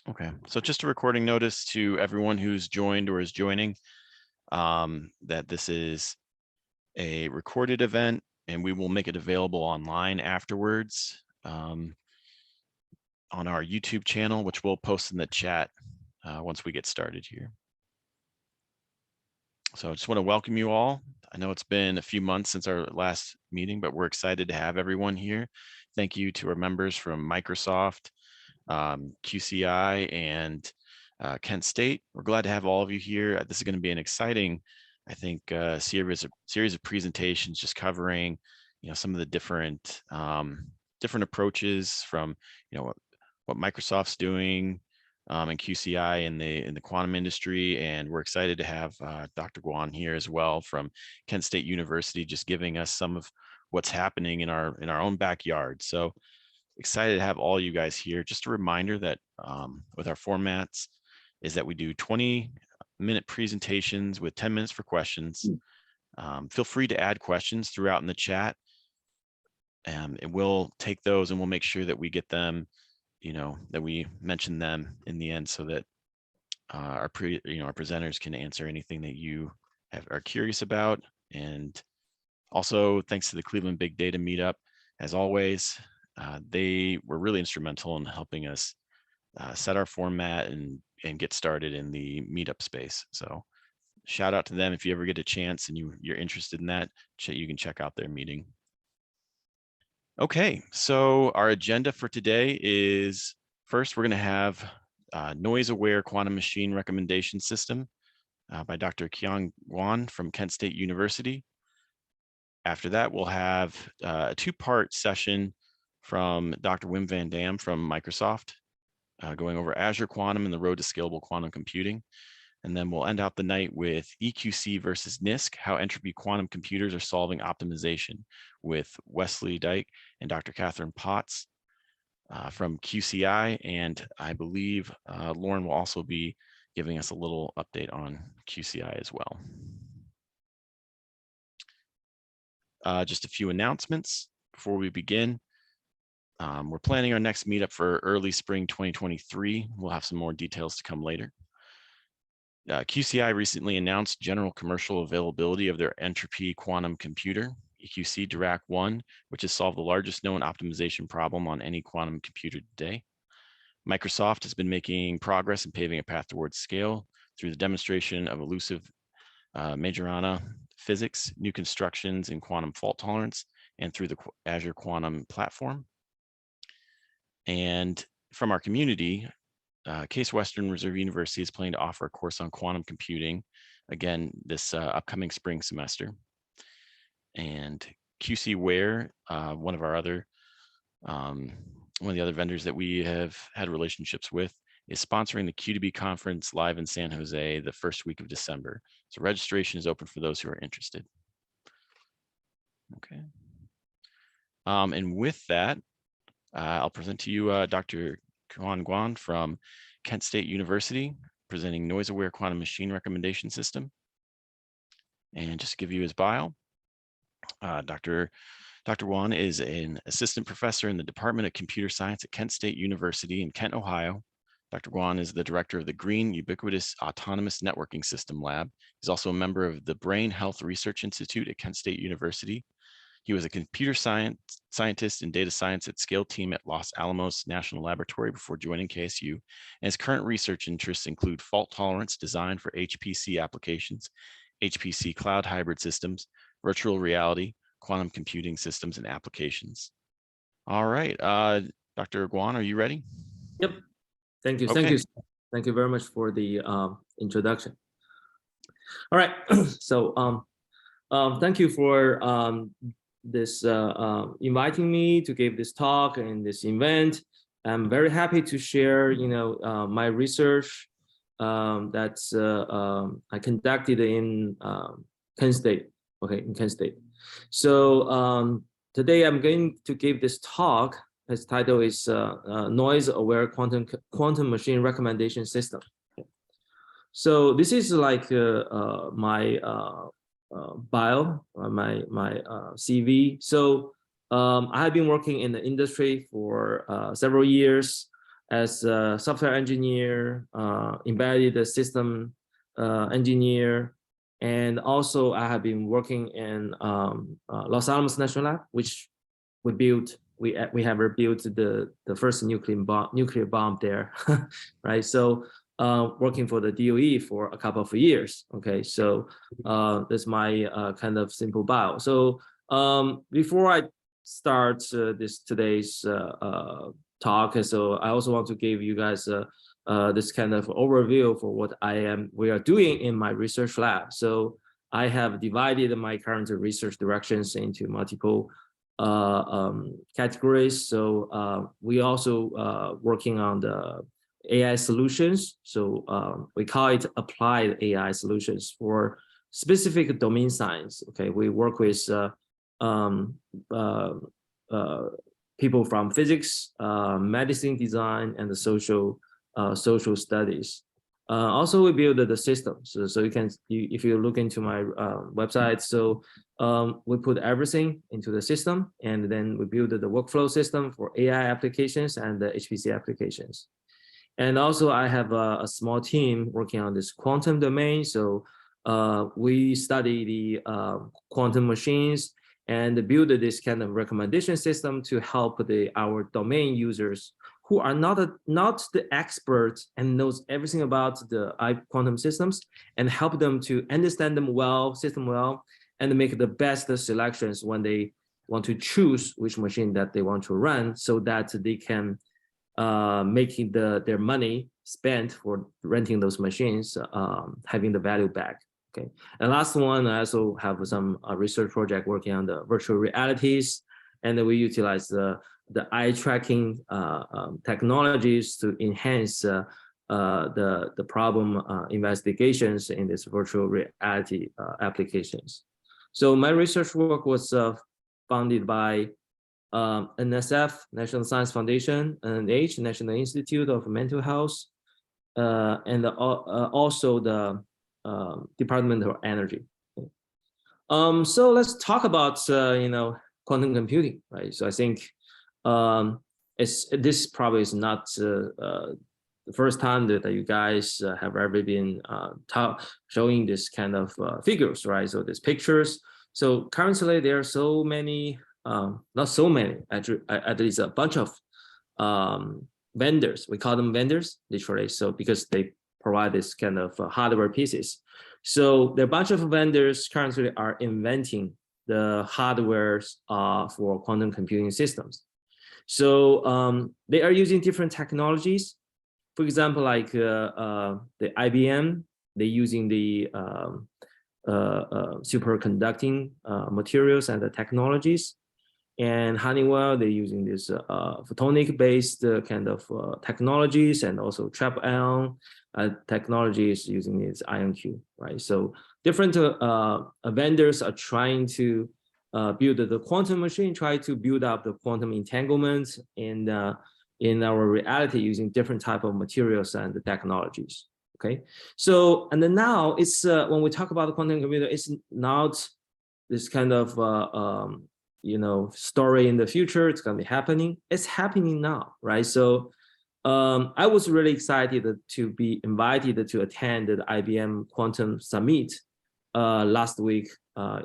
Okay, so just a recording notice to everyone who's joined or is joining that this is a recorded event and we will make it available online afterwards on our YouTube channel, which we'll post in the chat once we get started here. So I just want to welcome you all. I know it's been a few months since our last meeting, but we're excited to have everyone here. Thank you to our members from Microsoft, QCi, and Kent State. We're glad to have all of you here. This is going to be an exciting, I think, series of presentations just covering, some of the different approaches from, what Microsoft's doing and QCi in the quantum industry. And we're excited to have Dr. Guan here as well from Kent State University, just giving us some of what's happening in our own backyard. So excited to have all you guys here. Just a reminder that with our formats is that we do 20-minute presentations with 10 minutes for questions. Feel free to add questions throughout in the chat, and we'll take those and we'll make sure that we get them, that we mention them in the end, so that our presenters can answer anything that you are curious about. And also thanks to the Cleveland Big Data Meetup, as always. They were really instrumental in helping us set our format and get started in the meetup space. So shout out to them. If you ever get a chance and you're interested in that, you can check out their meeting. Okay, so our agenda for today is, first, we're going to have noise-aware quantum machine recommendation system by Dr. Qian Guan from Kent State University. After that, we'll have a two-part session from Dr. Wim van Dam from Microsoft, going over Azure Quantum and the road to scalable quantum computing. And then we'll end out the night with EQC versus NISC, how entropy quantum computers are solving optimization, with Wesley Dyke and Dr. Catherine Potts from QCi. And I believe Lauren will also be giving us a little update on QCi as well. Just a few announcements before we begin. We're planning our next meetup for early spring 2023. We'll have some more details to come later. QCi recently announced general commercial availability of their entropy quantum computer, EQC Dirac-1, which has solved the largest known optimization problem on any quantum computer today. Microsoft has been making progress in paving a path towards scale through the demonstration of elusive Majorana physics, new constructions in quantum fault tolerance, and through the Azure Quantum platform. And from our community, Case Western Reserve University is planning to offer a course on quantum computing, again, this upcoming spring semester. And QC Ware, one of the other vendors that we have had relationships with, is sponsoring the Q2B conference live in San Jose the first week of December. So registration is open for those who are interested. Okay. And with that, I'll present to you Dr. Qian Guan from Kent State University, presenting noise-aware quantum machine recommendation system. And just to give you his bio, Dr. Guan is an assistant professor in the Department of Computer Science at Kent State University in Kent, Ohio. Dr. Guan is the director of the Green Ubiquitous Autonomous Networking System Lab. He's also a member of the Brain Health Research Institute at Kent State University. He was a computer scientist in data science at Scale Team at Los Alamos National Laboratory before joining KSU. And his current research interests include fault tolerance design for HPC applications, HPC cloud hybrid systems, virtual reality, quantum computing systems and applications. All right, Dr. Guan, are you ready? Yep. Thank you. Okay. Thank you. Thank you very much for the introduction. All right. So thank you for this inviting me to give this talk and this event. I'm very happy to share, my research that's I conducted in Kent State. Okay, in Kent State. So today I'm going to give this talk. Its title is Noise-Aware Quantum Machine Recommendation System. So this is like my bio, my CV. So I have been working in the industry for several years, as a software engineer, embedded system engineer, and also I have been working in Los Alamos National Lab, which we have rebuilt the first nuclear bomb there, right? So working for the DOE for a couple of years. Okay, so that's my kind of simple bio. So before I start today's talk, so I also want to give you guys this kind of overview for what we are doing in my research lab. So I have divided my current research directions into multiple categories. So we also working on the AI solutions. So we call it applied AI solutions for specific domain science. Okay, we work with people from physics, medicine design, and the social studies. Also, we build the systems. So you can, if you look into my website, so we put everything into the system, and then we build the workflow system for AI applications and the HPC applications. And also, I have a small team working on this quantum domain. So we study the quantum machines and build this kind of recommendation system to help our domain users who are not the experts and knows everything about the quantum systems, and help them to understand them well, system well, and make the best selections when they want to choose which machine that they want to run, so that they can making their money spent for renting those machines, having the value back. Okay, and last one, I also have some research project working on the virtual realities, and then we utilize the eye tracking technologies to enhance the problem investigations in this virtual reality applications. So my research work was funded by NSF, National Science Foundation, NIH, National Institute of Mental Health, and also the Department of Energy. So let's talk about quantum computing, right? So I think this probably is not the first time that you guys have ever been showing this kind of figures, right? So these pictures. So currently there are so many, not so many, actually, at least a bunch of vendors. We call them vendors, literally. So because they provide this kind of hardware pieces. So there are a bunch of vendors currently are inventing the hardwares for quantum computing systems. So they are using different technologies. For example, like the IBM, they're using the superconducting materials and the technologies. And Honeywell, they're using this photonic-based kind of technologies, and also trap ion technologies using this IonQ, right? So different vendors are trying to build the quantum machine, try to build up the quantum entanglement in our reality using different type of materials and the technologies. Okay, so and then now it's when we talk about the quantum computer, it's not this kind of story in the future. It's going to be happening. It's happening now, right? So I was really excited to be invited to attend the IBM Quantum Summit last week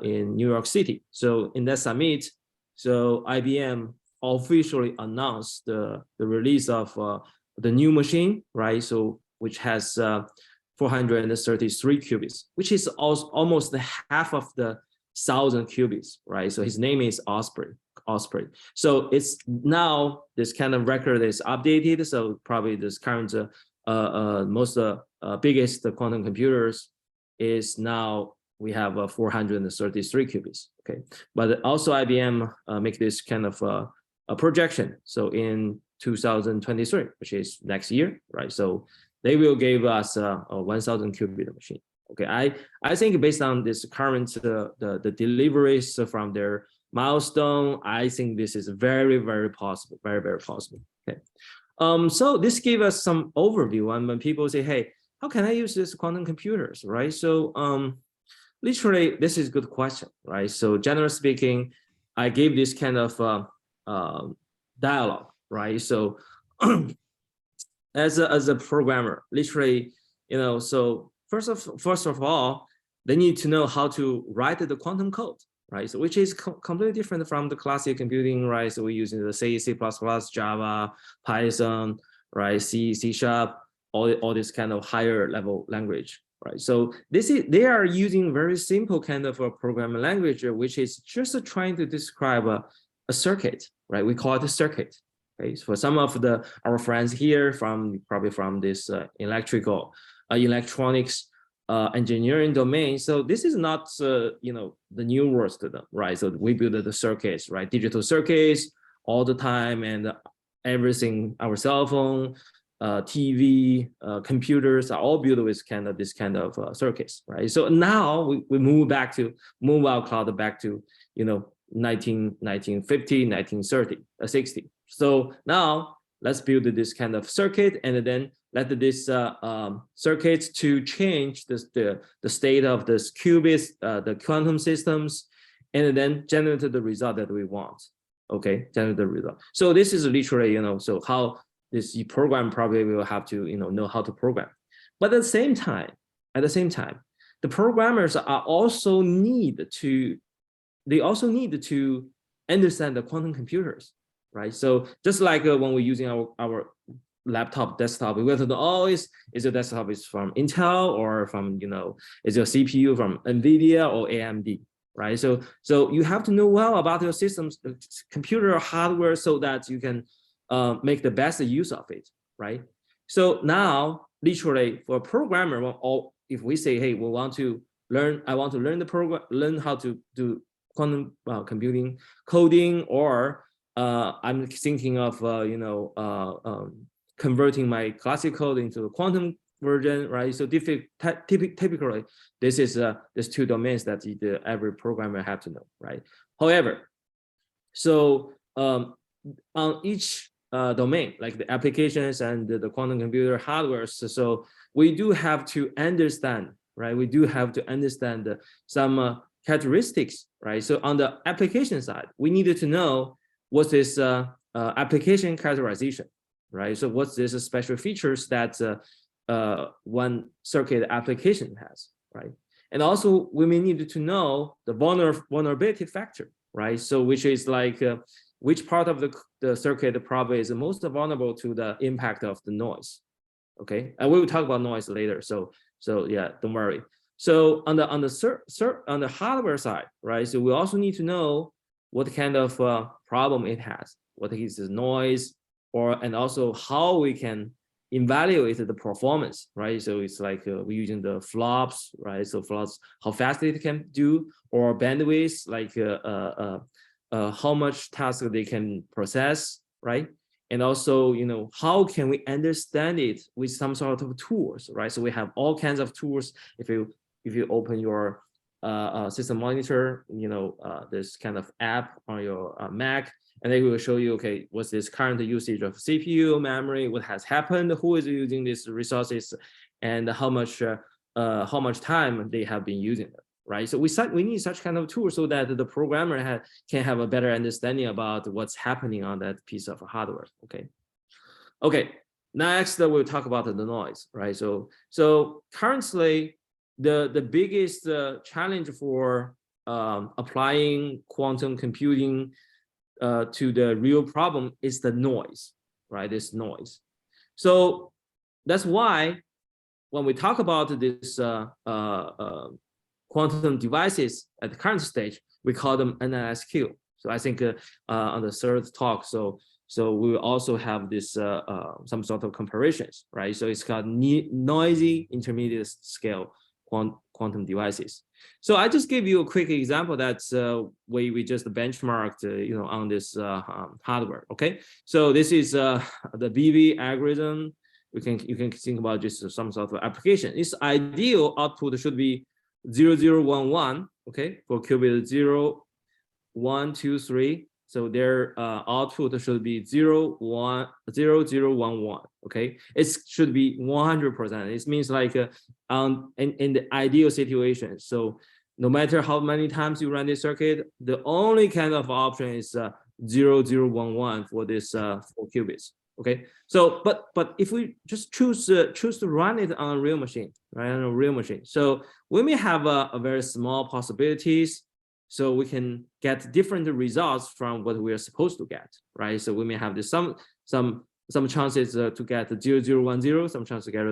in New York City. So in that summit, so IBM officially announced the release of the new machine, right? So which has 433 qubits, which is almost half of the 1,000 qubits, right? So his name is Osprey. So it's now this kind of record is updated. So probably this current most biggest quantum computers is now we have 433 qubits. Okay, but also IBM make this kind of a projection. So in 2023, which is next year, right? So they will give us a 1,000 qubit machine. Okay, I think based on this current the deliveries from their milestone, I think this is very, very possible, very, very possible. Okay, so this gave us some overview on when people say, hey, how can I use this quantum computers, right? So literally, this is a good question, right? So generally speaking, I gave this kind of dialogue, right? So as a programmer, literally, so first of all, they need to know how to write the quantum code, right? So which is completely different from the classic computing, right? So we're using the C, C++, Java, Python, right? C, C#, all this kind of higher level language, right? So they are using very simple kind of a programming language, which is just trying to describe a circuit, right? We call it a circuit. Okay, so for some of our friends here probably from this electronics engineering domain, so this is not the new words to them, right? So we build the circuits, right? Digital circuits all the time, and everything, our cell phone, TV, computers are all built with this kind of circuits, right? So now we move our cloud back to 1950, 1930, 60. So now let's build this kind of circuit, and then let this circuits to change the state of this qubits, the quantum systems, and then generate the result that we want. Okay, generate the result. So this is literally, so how this program probably will have to know how to program. But at the same time, the programmers are also need to understand the quantum computers, right? So just like when we're using our laptop, desktop, we have to know, oh, is your desktop is from Intel, or from, is your CPU from NVIDIA or AMD, right? So you have to know well about your systems, computer hardware, so that you can make the best use of it, right? So now, literally, for a programmer, or if we say, hey, I want to learn the program, learn how to do quantum computing coding, or I'm thinking of converting my classic code into a quantum version, right? So typically, this is there's two domains that every programmer have to know, right? However, so on each domain, like the applications and the quantum computer hardware, so we do have to understand, right? We do have to understand some characteristics, right? So on the application side, we needed to know what's this application characterization, right? So what's this special features that one circuit application has, right? And also we may need to know the vulnerability factor, right? So which is like which part of the circuit probably is the most vulnerable to the impact of the noise, okay? And we will talk about noise later, so yeah, don't worry. So on the hardware side, right? So we also need to know what kind of problem it has, what is the noise, and also how we can evaluate the performance, right? So it's like we're using the flops, right? So flops, how fast it can do, or bandwidth, like how much task they can process, right? And also, how can we understand it with some sort of tools, right? So we have all kinds of tools. If you open your system monitor, this kind of app on your Mac, and they will show you, okay, what's this current usage of CPU, memory, what has happened, who is using these resources, and how much time they have been using it, right? So we need such kind of tools so that the programmer can have a better understanding about what's happening on that piece of hardware. Okay. Next, we'll talk about the noise, right? So currently, the biggest challenge for applying quantum computing to the real problem is the noise, right? This noise. So that's why when we talk about this quantum devices at the current stage, we call them NEOQC. So I think on the third talk, so we will also have this some sort of comparisons, right? So it's called noisy intermediate scale quantum devices. So I just gave you a quick example that's we just benchmarked, on this hardware. Okay, so this is the BV algorithm. You can think about just some sort of application. Its ideal output should be 0011. Okay, for qubit 0, 1, 2, 3. So their output should be 0, 1, 0, 0, 1, 1. Okay, it should be 100%. It means like in the ideal situation. So no matter how many times you run this circuit, the only kind of option is 0, 0, 1, 1 for this 4 qubits. Okay, so but if we just choose to run it on a real machine, right, on a real machine, so we may have a very small possibilities, so we can get different results from what we are supposed to get, right? So we may have this some chances to get 0010, some chances to get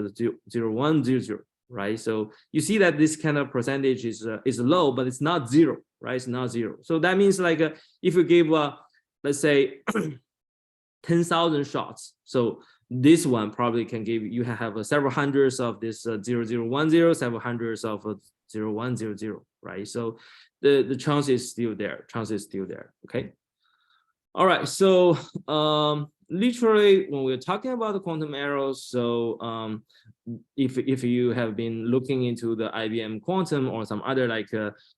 0100, right? So you see that this kind of percentage is low, but it's not zero, right? It's not zero. So that means like if you give let's say 10,000 shots, so this one probably can give you have several hundreds of this 0010, several hundreds of 0100, right? So the chance is still there. Chance is still there. Okay. All right. So literally, when we're talking about the quantum errors, so if you have been looking into the IBM Quantum or some other like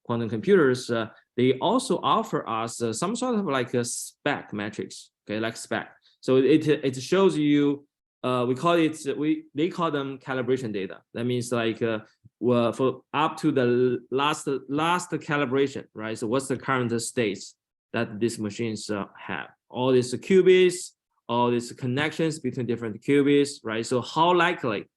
quantum computers, they also offer us some sort of like a spec matrix. Okay, like spec. So it shows you. We call it. They call them calibration data. That means like well, for up to the last calibration, right? So what's the current states that these machines have? All these qubits, all these connections between different qubits, right? So how likely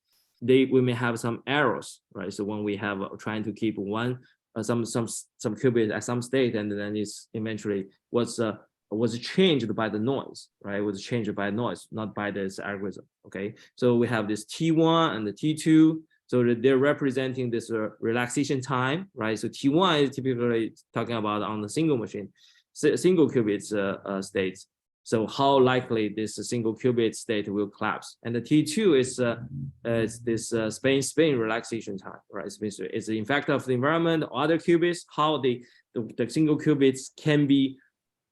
we may have some errors, right? So when we have trying to keep one some qubits at some state, and then it's eventually was changed by the noise, right? It was changed by noise, not by this algorithm. Okay, so we have this T1 and the T2. So they're representing this relaxation time, right? So T1 is typically talking about on the single machine, single qubit states. So how likely this single qubit state will collapse? And the T2 is this spin relaxation time, right? It's the effect of the environment, other qubits, how the single qubits can be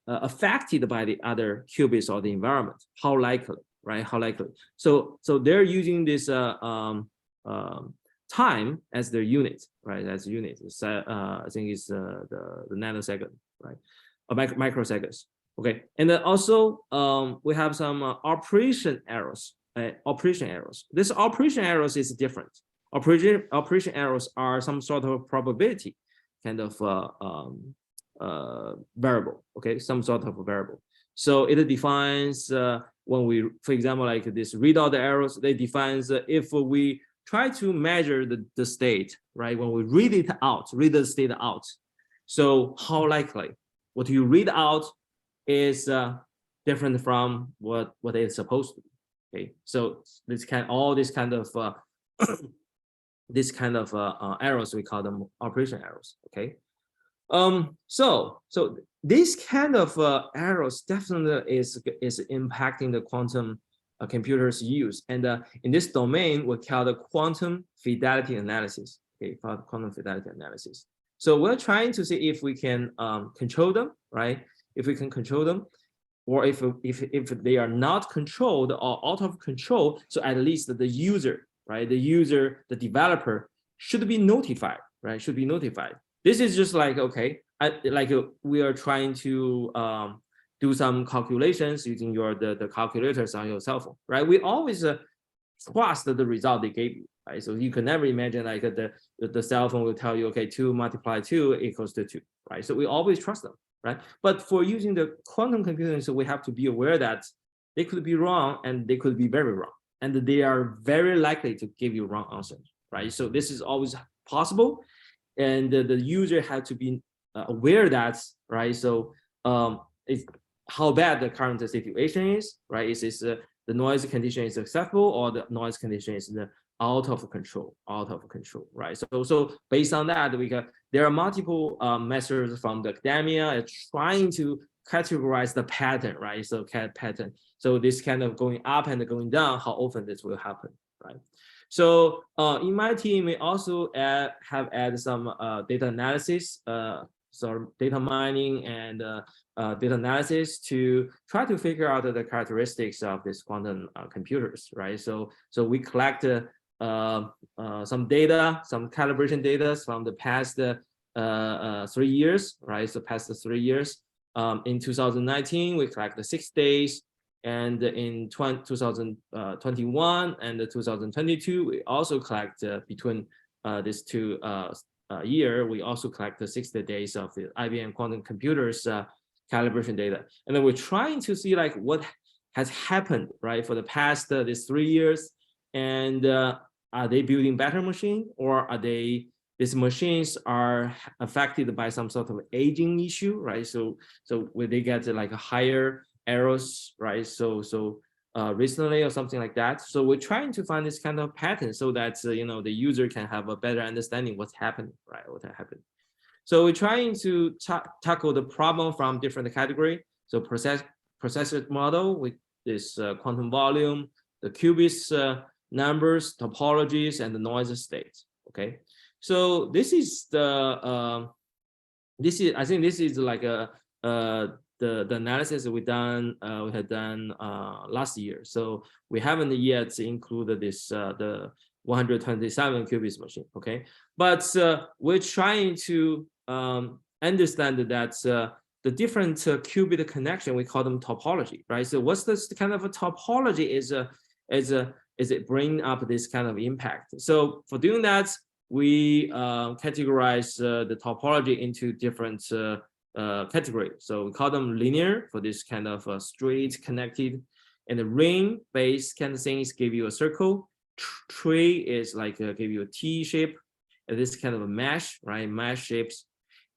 affected by the other qubits or the environment. How likely, right? How likely? So they're using this time as their unit, right? As a unit. I think it's the nanosecond, right? Microseconds. Okay, and then also we have some operation errors. Operation errors. This operation errors is different. Operation errors are some sort of probability kind of variable. Okay, some sort of variable. So it defines when we, for example, like this readout errors. They defines if we try to measure the state, right? When we read the state out. So how likely what you read out is different from what it's supposed to be. Okay, so all this kind of errors, we call them operation errors. Okay, so this kind of errors definitely is impacting the quantum computers use, and in this domain we call the quantum fidelity analysis. Okay, quantum fidelity analysis. So we're trying to see if we can control them, right? If we can control them, or if they are not controlled or out of control, so at least the user, right? The developer should be notified, right? Should be notified. This is just like, okay, we are trying to do some calculations using the calculators on your cell phone, right? We always trust the result they gave you, right? So you can never imagine like the cell phone will tell you, okay, 2 multiplied 2 equals to 2, right? So we always trust them, right? But for using the quantum computing, so we have to be aware that they could be wrong and they could be very wrong, and they are very likely to give you wrong answers, right? So this is always possible, and the user had to be aware that, right? So it's how bad the current situation is, right? Is the noise condition is acceptable, or the noise condition is out of control, right? So based on that, there are multiple methods from the academia trying to categorize the pattern, right? So pattern. So this kind of going up and going down, how often this will happen, right? So in my team, we also have added some data analysis, so data mining and data analysis to try to figure out the characteristics of these quantum computers, right? So we collect some data, some calibration data from the past 3 years, right? So past 3 years. In 2019, we collected 6 days. And in 2021 and 2022, we also collect between these 2 year, we also collect the 60 days of the IBM quantum computers calibration data. And then we're trying to see like has happened, right, for the past these 3 years, and are they building better machine, or are these machines are affected by some sort of aging issue, right? So will they get like a higher errors, right? Recently or something like that. So we're trying to find this kind of pattern so that the user can have a better understanding what's happening, right? What happened. So we're trying to tackle the problem from different category. So processor model with this quantum volume, the qubits numbers, topologies, and the noise state. Okay, so this is the I think this is like the analysis we had done last year. So we haven't yet included this the 127 qubits machine. Okay, but we're trying to understand that the different qubit connection, we call them topology, right? So what's this kind of a topology is it bring up this kind of impact? So for doing that, we categorize the topology into different category. So we call them linear for this kind of straight connected, and the ring-based kind of things give you a circle. Tree is like give you a T shape, and this kind of a mesh, right? Mesh shapes.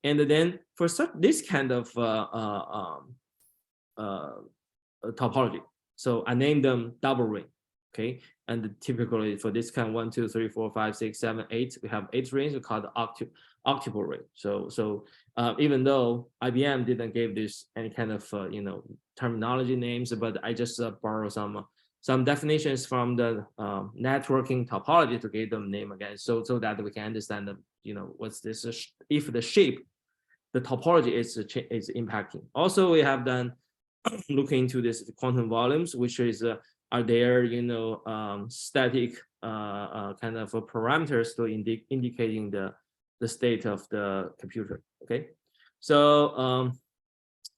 And then for this kind of topology, so I named them double ring. Okay, and typically for this kind, 1, 2, 3, 4, 5, 6, 7, 8, we have 8 rings. We call the octuple ring. So even though IBM didn't give this any kind of terminology names, but I just borrow some definitions from the networking topology to give them name again, so that we can understand what's this if the shape, the topology is impacting. Also, we have done looking into this quantum volumes, which is are there static kind of parameters to indicating the state of the computer. Okay, so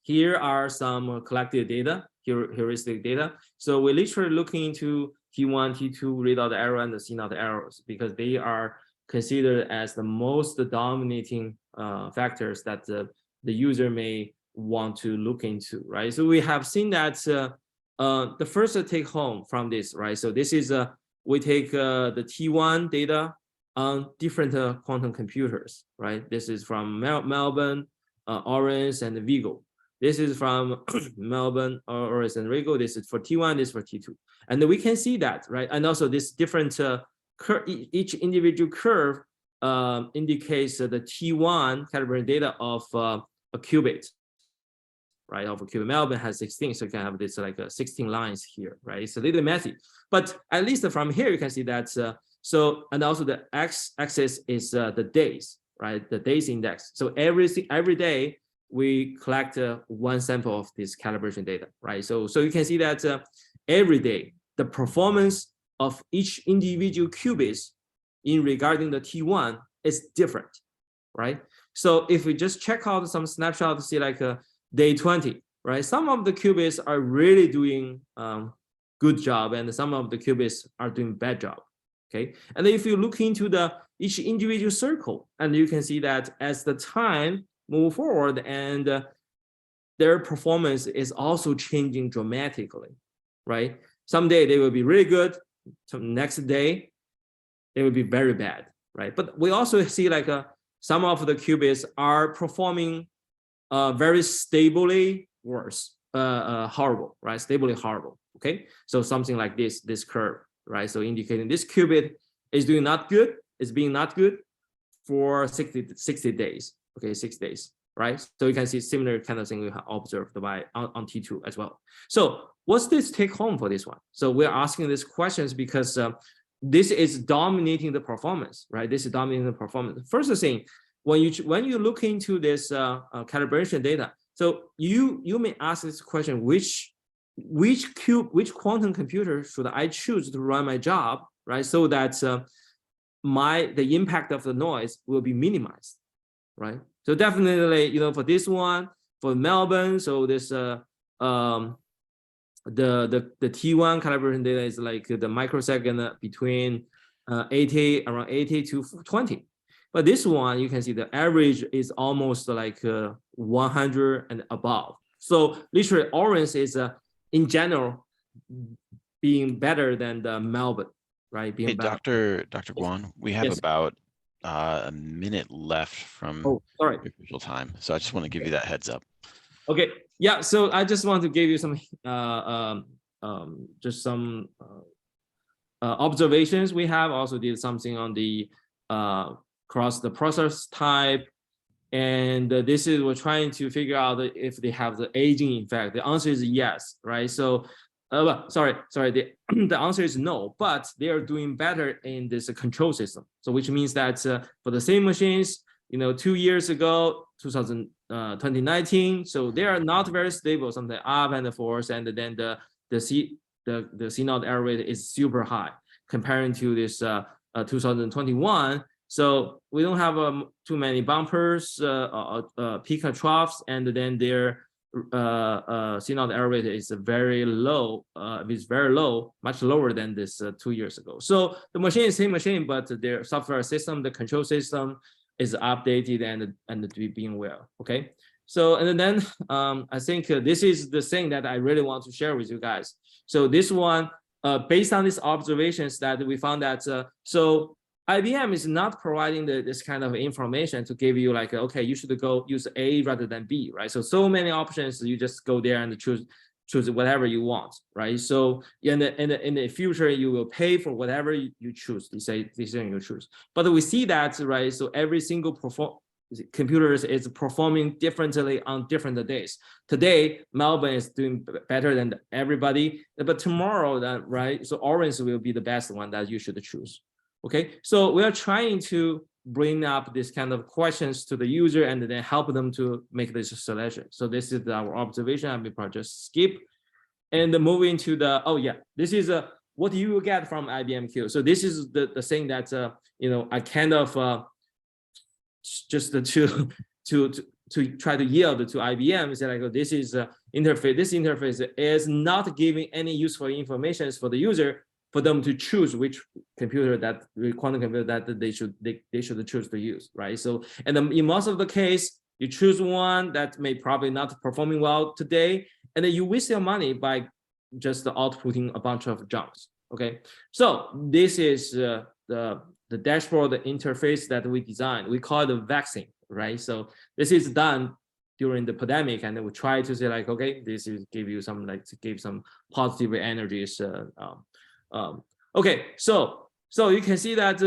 here are some collected data, heuristic data. So we're literally looking into T1, T2 readout error and the CNOT errors, because they are considered as the most dominating factors that the user may want to look into, right? So we have seen that the first take home from this, right? So this is we take the T1 data on different quantum computers, right? This is from Melbourne, Orange, and Vigo. This is from Melbourne, Orange, and Vigo. This is for T1, this is for T2. And we can see that, right? And also this different each individual curve indicates the T1 calibrated data of a qubit, right? Of a qubit. Melbourne has 16, so you can have this like 16 lines here, right? It's a little messy, but at least from here you can see that. So, and also the x-axis is the days, right? The days index. So every day we collect one sample of this calibration data, right? So you can see that every day the performance of each individual qubits in regarding the T1 is different, right? So if we just check out some snapshot to see like day 20, right? Some of the qubits are really doing good job, and some of the qubits are doing bad job. Okay, and if you look into each individual circle, and you can see that as the time move forward, and their performance is also changing dramatically, right? Someday they will be really good. So next day they will be very bad, right? But we also see like some of the qubits are performing very stably worse, horrible, right? Stably horrible. Okay, so something like this curve, right? So indicating this qubit is doing not good, is being not good for 60 days. Okay, 6 days, right? So you can see similar kind of thing we have observed on T2 as well. So what's this take home for this one? So we're asking these questions because this is dominating the performance, right? This is dominating the performance. First thing, when you look into this calibration data, so you may ask this question: which quantum computer should I choose to run my job, right? So that the impact of the noise will be minimized, right? So definitely, for this one, for Melbourne, so this the T1 calibration data is like the microsecond between around 80 to 20. But this one, you can see the average is almost like 100 and above. So literally orange is in general being better than the Melbourne, right? Being Hey, better. Dr. Guan, we have Yes. about a minute left from Oh, sorry. your official time, so I just want to give you that heads up. Okay. Yeah. So I just want to give you some just some observations we have. Also did something on the cross the process type. And this is we're trying to figure out if they have the aging effect. The answer is yes, right? So, sorry. The answer is no, but they are doing better in this control system. So, which means that for the same machines, 2 years ago, 2019, so they are not very stable, something up and forth, and then the C naught error rate is super high comparing to this 2021. So we don't have too many bumpers, peak and troughs, and then their C naught error rate is very low. It's very low, much lower than this 2 years ago. So the machine is same machine, but their software system, the control system, is updated and being well. Okay. So and then I think this is the thing that I really want to share with you guys. So this one, based on these observations that we found that so IBM is not providing this kind of information to give you like, okay, you should go use A rather than B, right? So many options, you just go there and choose whatever you want, right? So in the future, you will pay for whatever you choose, decision you choose. But we see that, right? So every single computers is performing differently on different days. Today, Melbourne is doing better than everybody, but tomorrow, right? So Orange will be the best one that you should choose. Okay, so we are trying to bring up this kind of questions to the user and then help them to make this selection. So this is our observation. I will just skip and moving to the, oh yeah, this is what you will get from IBM Q. So this is the thing that, I kind of just to try to yield to IBM is like, this is interface. This interface is not giving any useful information for the user, for them to choose which computer that quantum computer that they should choose to use, right? So, and then in most of the case, you choose one that may probably not performing well today, and then you waste your money by just outputting a bunch of junks. Okay, so this is the dashboard interface that we designed. We call it the vaccine, right? So this is done during the pandemic, and then we try to say like, okay, this is give you some give some positive energies. Okay, so you can see that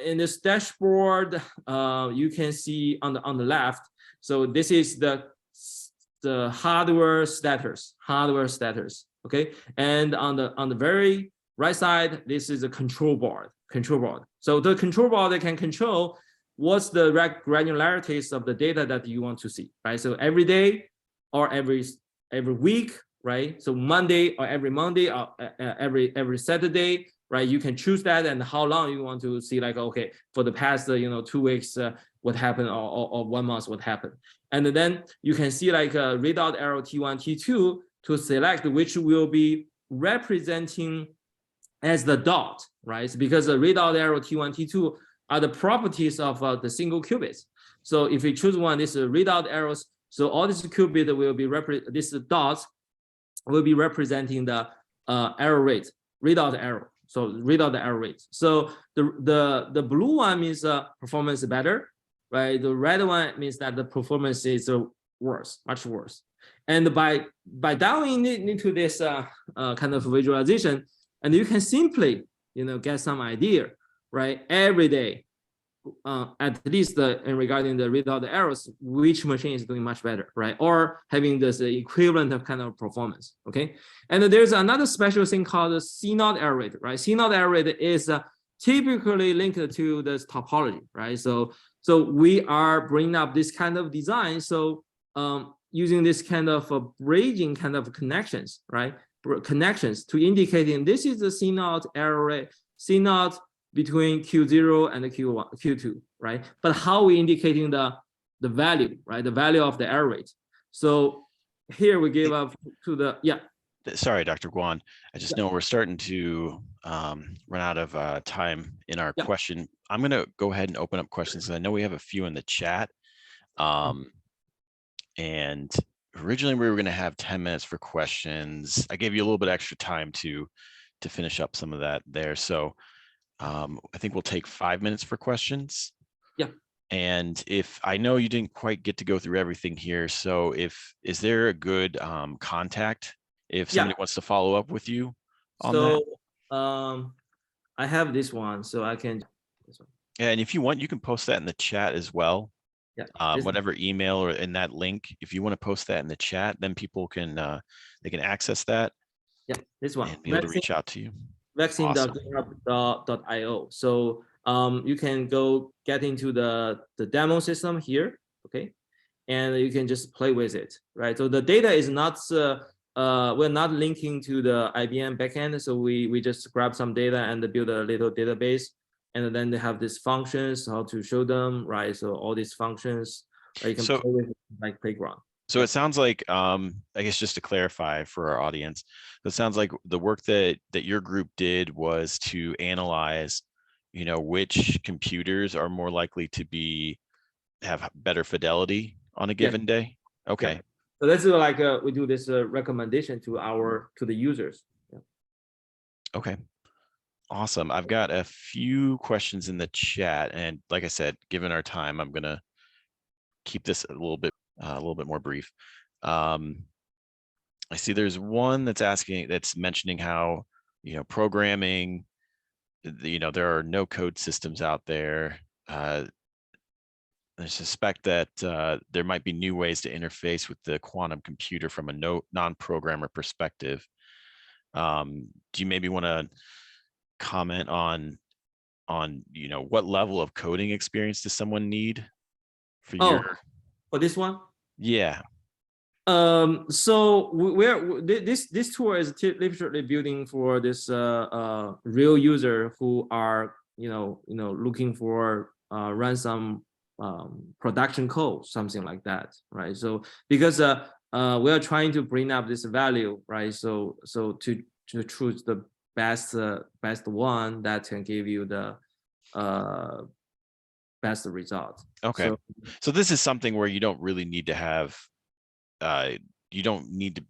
in this dashboard, you can see on the left. So this is the hardware status. Okay, and on the very right side, this is a control board. So the control board can control what's the granularities of the data that you want to see, right? So every day or every week, right? So Monday or every Monday or every Saturday, right? You can choose that and how long you want to see, like, okay, for the past 2 weeks, what happened, or 1 month, what happened. And then you can see like a readout arrow T1, T2 to select which will be representing as the dot, right? Because the readout arrow T1, T2 are the properties of the single qubits. So if we choose one, this is readout arrows. So all these qubits will be these dots will be representing the error rate, readout error. So readout the error rate. So the blue one means performance is better, right? The red one means that the performance is worse, much worse. And by diving into this kind of visualization, and you can simply get some idea, right? Every day, at least in regarding the readout errors, which machine is doing much better, right? Or having this equivalent of kind of performance, okay? And there's another special thing called the C naught error rate, right? C naught error rate is typically linked to this topology, right? So we are bringing up this kind of design. So using this kind of bridging kind of connections, right? Connections to indicating this is the C naught error rate, C naught between Q0 and Q2, right? But how we indicating the value, right? The value of the error rate. So here we give up to the, yeah. Sorry, Dr. Guan. I just know we're starting to run out of time in our question. I'm going to go ahead and open up questions because I know we have a few in the chat. And originally we were going to have 10 minutes for questions. I gave you a little bit extra time to finish up some of that there. So I think we'll take 5 minutes for questions. Yeah. And if I know you didn't quite get to go through everything here, so is there a good contact if somebody wants to follow up with you on that? So I have this one, so I can. This one. Yeah, and if you want, you can post that in the chat as well. Yeah. Whatever email or in that link, if you want to post that in the chat, then people can they can access that. Yeah, this one. And be able to reach out to you. Vaccine.github.io. So you can go get into the demo system here, okay, and you can just play with it, right? So the data is not we're not linking to the IBM backend, so we just grab some data and build a little database, and then they have these functions, how to show them, right? So all these functions, right, you can play with it like playground. So it sounds like, I guess just to clarify for our audience, it sounds like the work that your group did was to analyze, which computers are more likely to have better fidelity on a given day. Okay. Yeah. So that's like we do this recommendation to the users. Yeah. Okay. Awesome. I've got a few questions in the chat, and like I said, given our time, I'm gonna keep this a little bit more brief. I see there's one that's mentioning how, programming, there are no code systems out there. I suspect that there might be new ways to interface with the quantum computer from a non-programmer perspective. Do you maybe want to comment on what level of coding experience does someone need for for this one? Yeah. So this tool is literally building for this real user who are looking for run some production code, something like that, right? So because we are trying to bring up this value, right? So to choose the best one that can give you the best result. Okay. So this is something where you don't really need to have you don't need to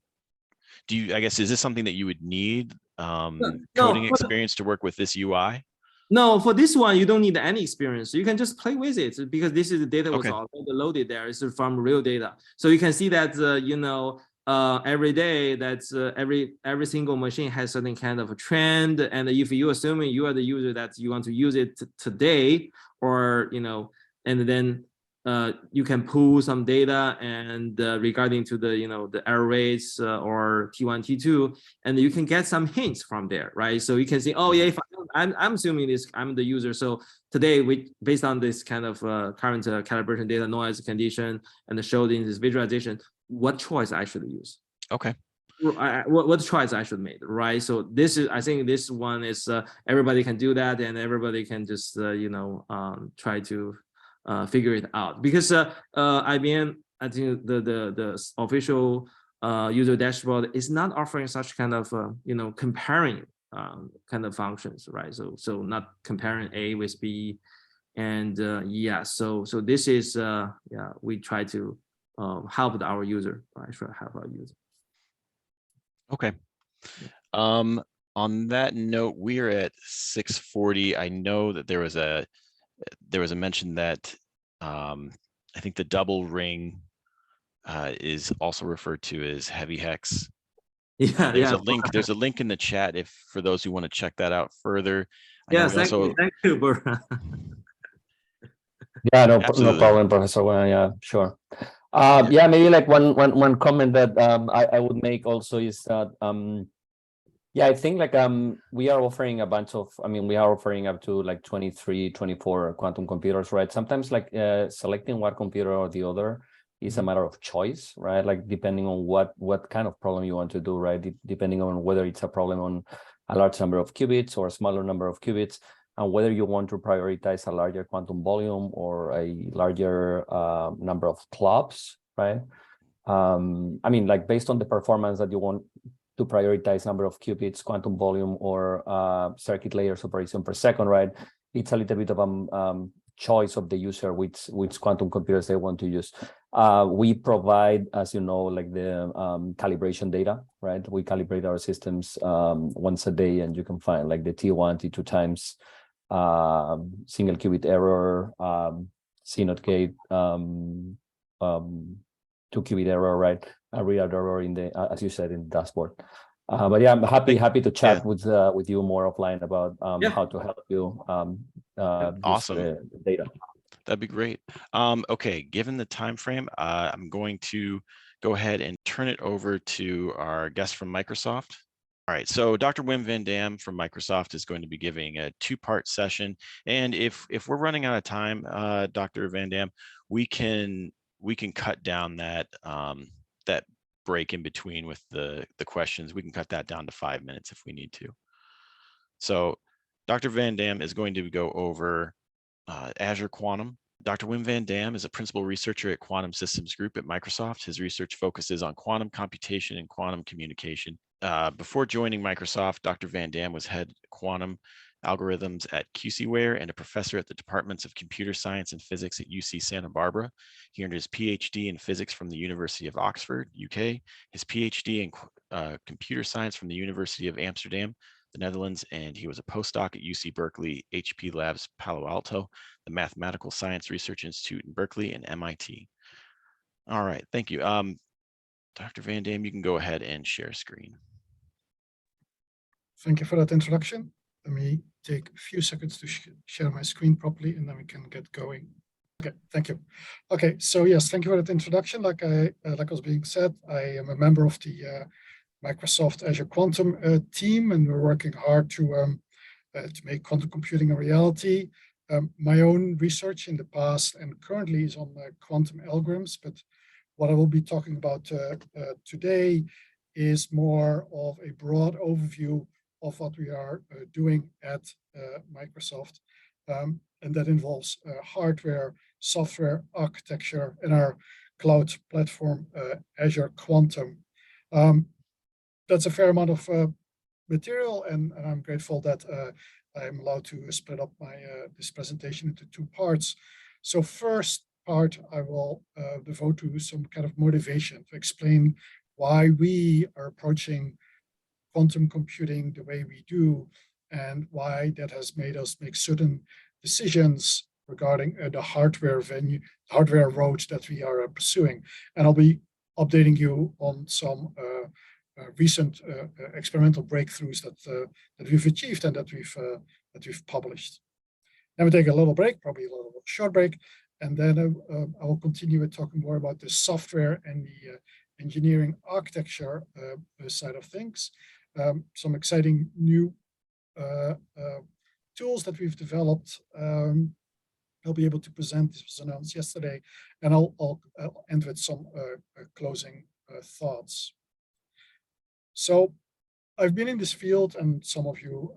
I guess, is this something that you would need coding experience to work with this UI? No, for this one, you don't need any experience. You can just play with it because this is the data was already loaded there. It's from real data. So you can see that, every day that's every single machine has certain kind of a trend. And if you assuming you are the user that you want to use it today, or, and then you can pull some data and regarding to the the error rates or T1 T2, and you can get some hints from there, right? So you can see, oh yeah, if I'm assuming this, I'm the user, so today we based on this kind of current calibration data noise condition and showed in this visualization what choice I should use. Okay. What choice I should make, right? So this is, I think this one is everybody can do that, and everybody can just try to figure it out, because IBM, I think the official user dashboard is not offering such kind of comparing kind of functions, right? So not comparing A with B, and yeah, so this is we try to help our user, right? Help our user. Okay. On that note, we're at 6:40. I know that there was a mention that I think the double ring is also referred to as heavy hex. Yeah, there's a link. There's a link in the chat for those who want to check that out further. Yeah, thank you, Bora. Yeah, no problem, Professor. Yeah, sure. Yeah, maybe like one comment that I would make also is that yeah, I think like we are offering a bunch of, we are offering up to like 23, 24 quantum computers, right? Sometimes like selecting one computer or the other is a matter of choice, right? Like depending on what kind of problem you want to do, right? Depending on whether it's a problem on a large number of qubits or a smaller number of qubits, and whether you want to prioritize a larger quantum volume or a larger number of clubs, right? Like based on the performance that you want to prioritize number of qubits, quantum volume, or circuit layers operation per second, right? It's a little bit of choice of the user which quantum computers they want to use. We provide, as you know, like the calibration data, right? We calibrate our systems once a day, and you can find like the T1, T2 times, single qubit error, CNOT gate, 2 qubit error, right? A real error in the, as you said, in the dashboard. But yeah, I'm happy to chat with you more offline about how to help you awesome. use the data. That'd be great. Okay, given the time frame, I'm going to go ahead and turn it over to our guest from Microsoft. All right, so Dr. Wim van Dam from Microsoft is going to be giving a two-part session. And if we're running out of time, Dr. van Dam, we can cut down that that break in between with the questions. We can cut that down to 5 minutes if we need to. So Dr. van Dam is going to go over Azure Quantum. Dr. Wim van Dam is a principal researcher at Quantum Systems Group at Microsoft. His research focuses on quantum computation and quantum communication. Before joining Microsoft, Dr. van Dam was head quantum algorithms at QC Ware and a professor at the departments of computer science and physics at UC Santa Barbara. He earned his Ph.D. in physics from the University of Oxford, UK, his Ph.D. in computer science from the University of Amsterdam, the Netherlands, and he was a postdoc at UC Berkeley, HP Labs Palo Alto, the Mathematical Science Research Institute in Berkeley, and MIT. All right, thank you. Dr. van Dam, you can go ahead and share screen. Thank you for that introduction. Let me take a few seconds to share my screen properly, and then we can get going. Okay, thank you. Okay, so yes, thank you for that introduction. Like was being said, I am a member of the Microsoft Azure Quantum team, and we're working hard to make quantum computing a reality. My own research in the past and currently is on quantum algorithms, but what I will be talking about today is more of a broad overview of what we are doing at Microsoft, and that involves hardware, software, architecture, and our cloud platform, Azure Quantum. That's a fair amount of material, and I'm grateful that I'm allowed to split up my this presentation into two parts. So first part, I will devote to some kind of motivation to explain why we are approaching quantum computing the way we do, and why that has made us make certain decisions regarding the hardware road that we are pursuing. And I'll be updating you on some recent experimental breakthroughs that we've achieved and that we've published. Then we take a little break, probably a little short break, and then I will continue with talking more about the software and the engineering architecture side of things. Some exciting new tools that we've developed. I'll be able to present. This was announced yesterday, and I'll end with some closing thoughts. So I've been in this field, and some of you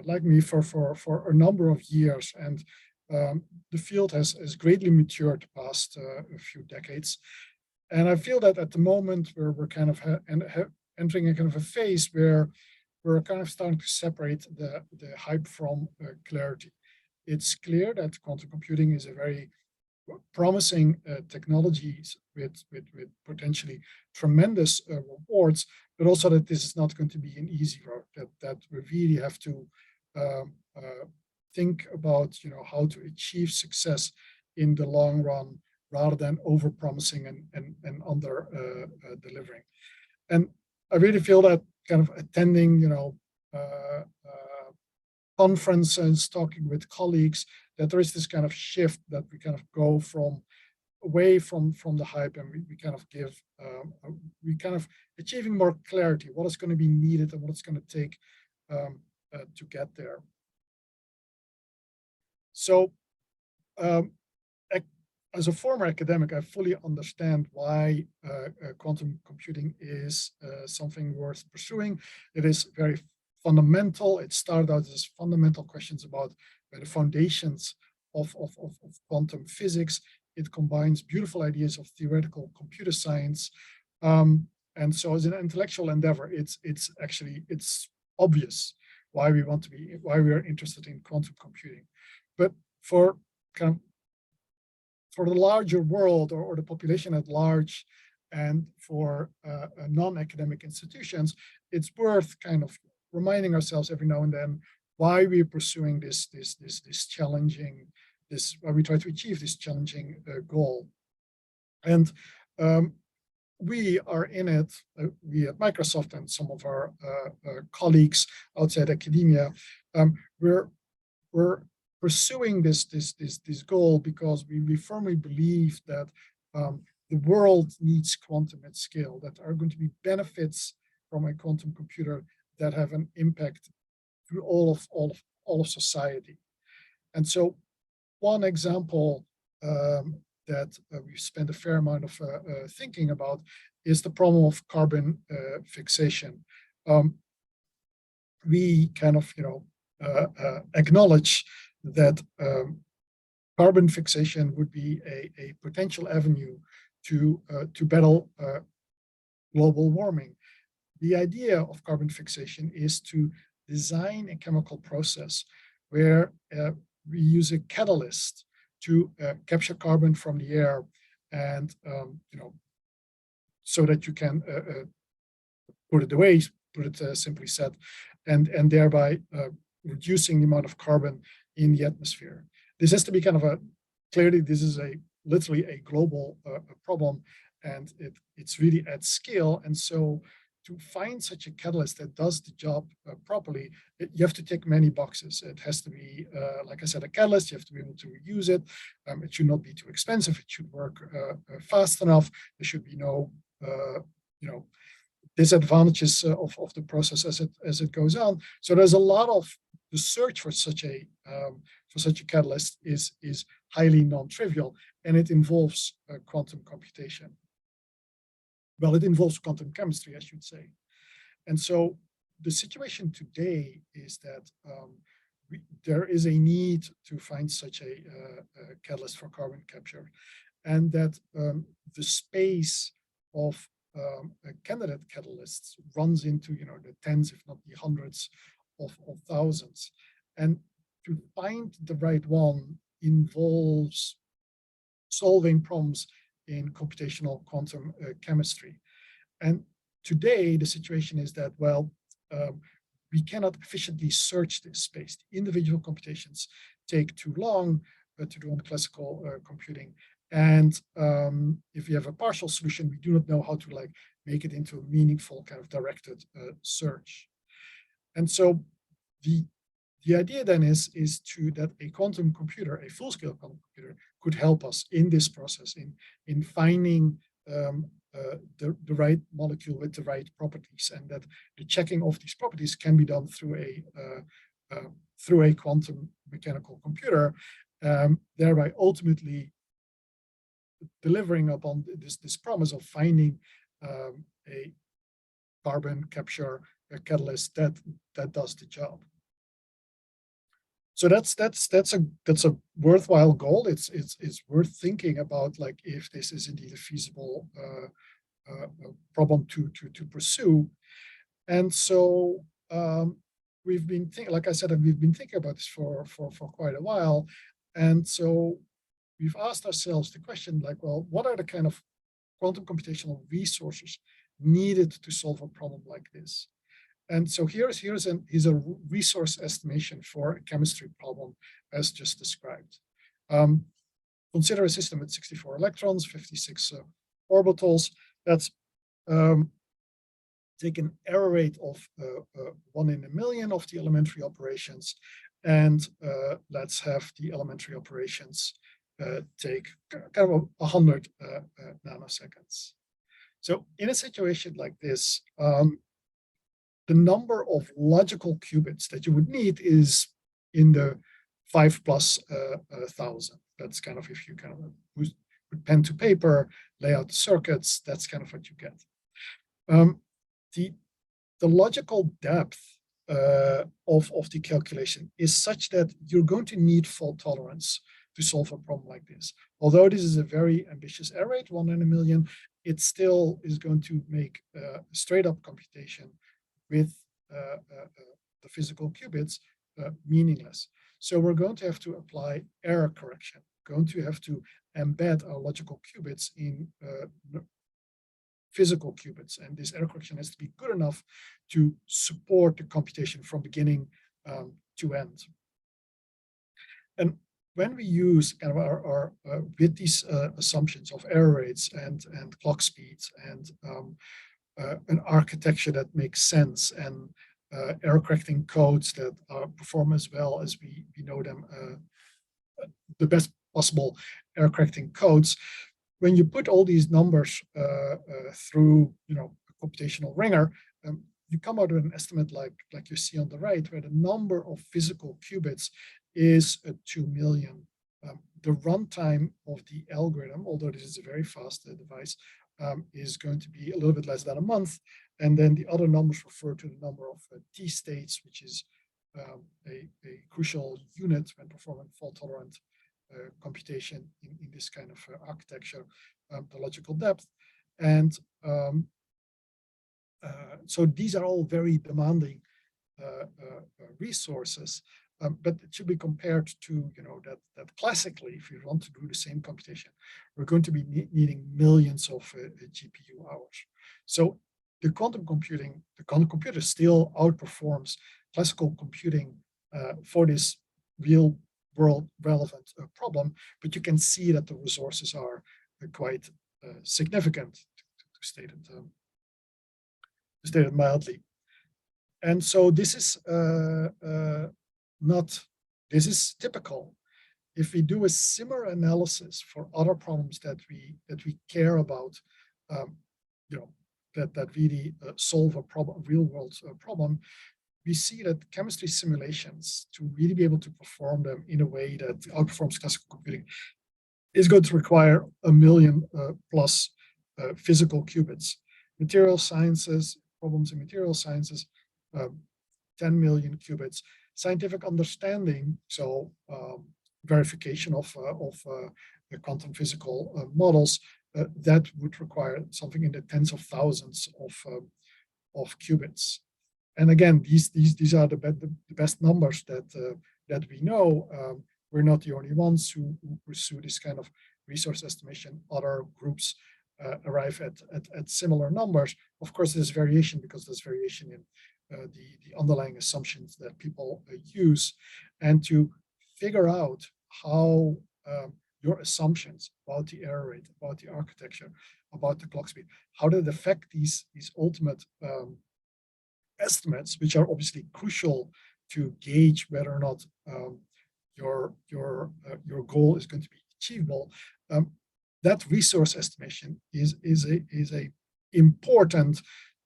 like me for a number of years, and the field has greatly matured the past a few decades. And I feel that at the moment we're kind of entering a kind of a phase where we're kind of starting to separate the hype from clarity. It's clear that quantum computing is a very promising technologies with potentially tremendous rewards, but also that this is not going to be an easy road, that we really have to think about how to achieve success in the long run rather than over-promising and under delivering. And I really feel that kind of attending conferences, talking with colleagues, that there is this kind of shift that we kind of go away from the hype, and we kind of give we kind of achieving more clarity, what is going to be needed and what it's going to take to get there. So as a former academic, I fully understand why quantum computing is something worth pursuing. It is very fundamental. It started out as fundamental questions about the foundations of quantum physics. It combines beautiful ideas of theoretical computer science. And so as an intellectual endeavor, it's obvious why we are interested in quantum computing. But for kind of for the larger world or the population at large, and for non-academic institutions, it's worth kind of reminding ourselves every now and then why we're pursuing this challenging, why we try to achieve this challenging goal. And we are in it, we at Microsoft and some of our colleagues outside academia, we're pursuing this goal because we firmly believe that the world needs quantum at scale, that are going to be benefits from a quantum computer that have an impact through all of society. And so one example that we've spent a fair amount of thinking about is the problem of carbon fixation. We kind of, acknowledge that carbon fixation would be a potential avenue to battle global warming. The idea of carbon fixation is to design a chemical process where we use a catalyst to capture carbon from the air, and so that you can put it away, simply said, and thereby reducing the amount of carbon in the atmosphere. This has to be kind of clearly, this is literally a global problem, and it's really at scale. And so to find such a catalyst that does the job properly, you have to tick many boxes. It has to be, like I said, a catalyst. You have to be able to reuse it. It should not be too expensive. It should work fast enough. There should be no, disadvantages of the process as it goes on. So there's a lot of the search for such a catalyst is highly non-trivial, and it involves quantum computation. Well, it involves quantum chemistry, I should say. And so the situation today is that there is a need to find such a catalyst for carbon capture, and that the space of candidate catalysts runs into the tens, if not the hundreds of thousands. And to find the right one involves solving problems in computational quantum chemistry. And today, the situation is that, well, we cannot efficiently search this space. The individual computations take too long to do on classical computing. And if you have a partial solution, we do not know how to make it into a meaningful kind of directed search. And so the idea then is that a quantum computer, a full-scale quantum computer, could help us in this process in finding the right molecule with the right properties, and that the checking of these properties can be done through a quantum mechanical computer, thereby ultimately delivering upon this promise of finding a carbon capture catalyst that does the job. So that's a worthwhile goal. It's worth thinking about, like, if this is indeed a feasible problem to pursue. And so we've been like I said, we've been thinking about this for quite a while. And so we've asked ourselves the question, like, well, what are the kind of quantum computational resources needed to solve a problem like this? And so here's a resource estimation for a chemistry problem, as just described. Consider a system with 64 electrons, 56 orbitals. That's take an error rate of 1 in a million of the elementary operations, and let's have the elementary operations take kind of 100 nanoseconds. So in a situation like this, the number of logical qubits that you would need is in the 5,000+. That's kind of, if you kind of put pen to paper, lay out the circuits, that's kind of what you get. The logical depth of the calculation is such that you're going to need fault tolerance to solve a problem like this. Although this is a very ambitious error rate, 1 in a million, it still is going to make straight up computation with the physical qubits meaningless. So we're going to have to apply error correction, going to have to embed our logical qubits in physical qubits. And this error correction has to be good enough to support the computation from beginning to end. And when we use kind of our with these assumptions of error rates and clock speeds and an architecture that makes sense and error correcting codes that perform as well as we know them, the best possible error correcting codes, when you put all these numbers through a computational ringer, you come out with an estimate like you see on the right, where the number of physical qubits is 2 million. The runtime of the algorithm, although this is a very fast device, is going to be a little bit less than a month. And then the other numbers refer to the number of T states, which is a crucial unit when performing fault-tolerant computation in this kind of architecture, the logical depth. And so these are all very demanding resources, but it should be compared to that classically, if you want to do the same computation, we're going to be needing millions of GPU hours. So the quantum computer still outperforms classical computing for this real world relevant problem, but you can see that the resources are quite significant, to state it mildly. And so this is this is typical. If we do a similar analysis for other problems that we care about, that really solve a problem, real world problem, we see that chemistry simulations, to really be able to perform them in a way that outperforms classical computing, is going to require 1 million plus physical qubits. Material sciences, problems in material sciences, 10 million qubits. Scientific understanding, so verification of the quantum physical models, that would require something in the tens of thousands of qubits. And again, these are the best numbers that we know. We're not the only ones who pursue this kind of resource estimation. Other groups arrive at similar numbers. Of course, there's variation because there's variation in the underlying assumptions that people use, and to figure out how your assumptions about the error rate, about the architecture, about the clock speed, how did it affect these ultimate estimates, which are obviously crucial to gauge whether or not your goal is going to be achievable. That resource estimation is a important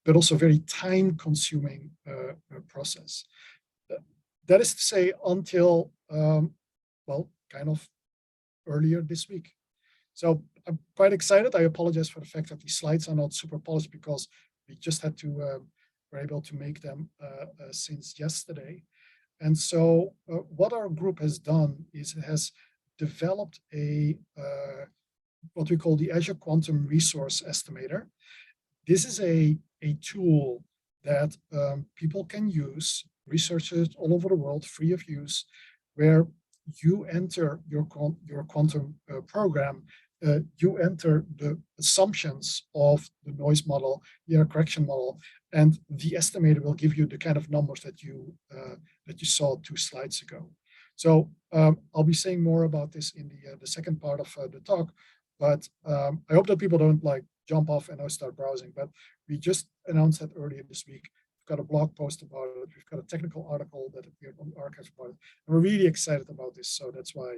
but also very time-consuming process. That is to say, until well, kind of earlier this week. So I'm quite excited. I apologize for the fact that these slides are not super polished because we just had to were able to make them since yesterday. And so what our group has done is it has developed a what we call the Azure Quantum Resource Estimator. This is a tool that people can use, researchers all over the world, free of use, where you enter your quantum program, you enter the assumptions of the noise model, the error correction model, and the estimator will give you the kind of numbers that you saw 2 slides ago. So I'll be saying more about this in the second part of the talk, but I hope that people don't jump off and now start browsing. But we just announced that earlier this week. We've got a blog post about it. We've got a technical article that appeared on the archives about it. And we're really excited about this. So that's why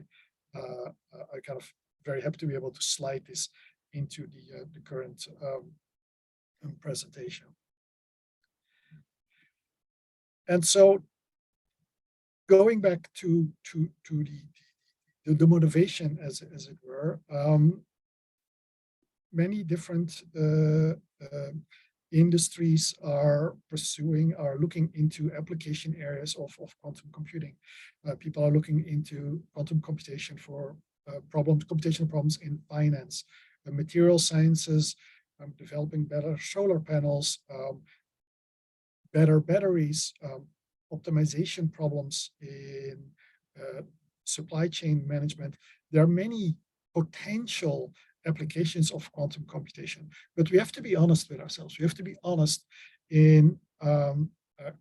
I kind of very happy to be able to slide this into the current presentation. And so going back to the motivation, as it were, many different industries are looking into application areas of quantum computing. People are looking into quantum computation for computational problems in finance, material sciences, developing better solar panels, better batteries, optimization problems in supply chain management. There are many potential applications of quantum computation, but we have to be honest with ourselves. We have to be honest in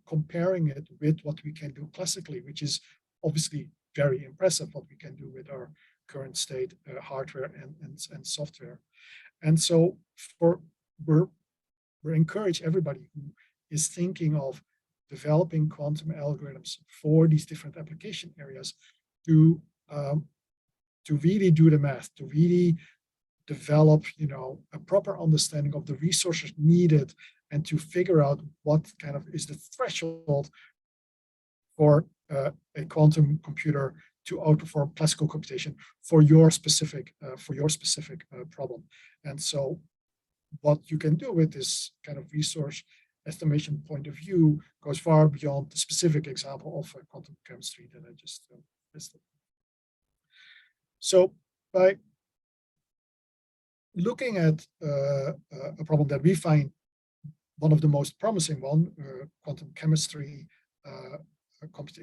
comparing it with what we can do classically, which is obviously very impressive what we can do with our current state hardware and software. And so we're encourage everybody who is thinking of developing quantum algorithms for these different application areas to really do the math, to really develop, a proper understanding of the resources needed, and to figure out what kind of is the threshold for a quantum computer to outperform classical computation for your specific problem. And so what you can do with this kind of resource estimation point of view goes far beyond the specific example of quantum chemistry that I just listed. So by looking at a problem that we find one of the most promising one, quantum chemistry,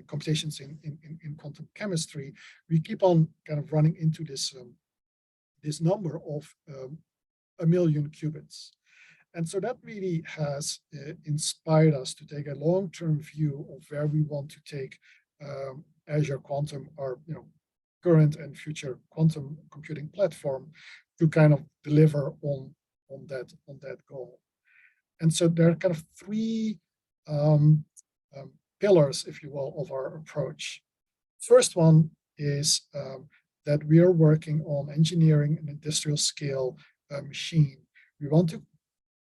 computations in quantum chemistry, we keep on kind of running into this this number of 1 million qubits. And so that really has inspired us to take a long-term view of where we want to take Azure Quantum, our current and future quantum computing platform, to kind of deliver on that goal. And so there are kind of three pillars, if you will, of our approach. First one is that we are working on engineering an industrial scale machine. We want to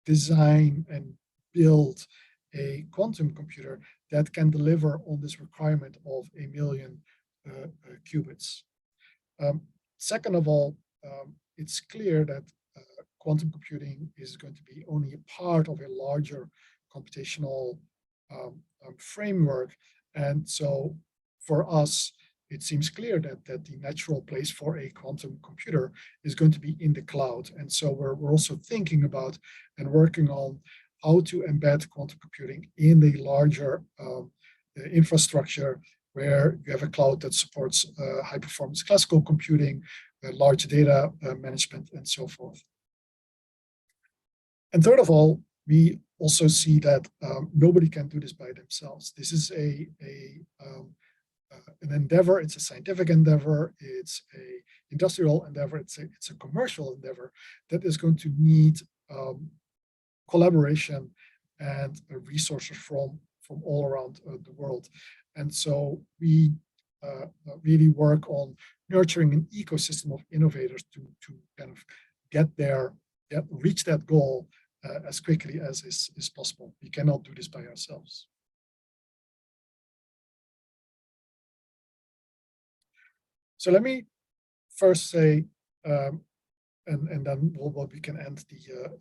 design and build a quantum computer that can deliver on this requirement of 1 million qubits. Second of all, it's clear that quantum computing is going to be only a part of a larger computational framework. And so for us, it seems clear that the natural place for a quantum computer is going to be in the cloud. And so we're also thinking about and working on how to embed quantum computing in the larger infrastructure, where you have a cloud that supports high performance classical computing, large data management, and so forth. And third of all, we also see that nobody can do this by themselves. This is an endeavor. It's a scientific endeavor. It's an industrial endeavor. It's a commercial endeavor that is going to need collaboration and resources from all around the world. And so we really work on nurturing an ecosystem of innovators to kind of reach that goal as quickly as is possible. We cannot do this by ourselves. So let me first say, and then we can end the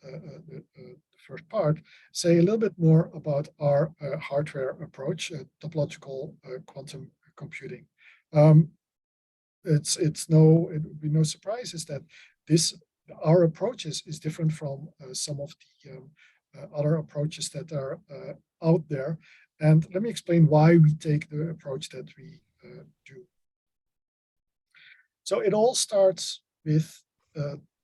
first part, say a little bit more about our hardware approach, topological quantum computing. It would be no surprise is that our approach is different from some of the other approaches that are out there. And let me explain why we take the approach that we do. So it all starts with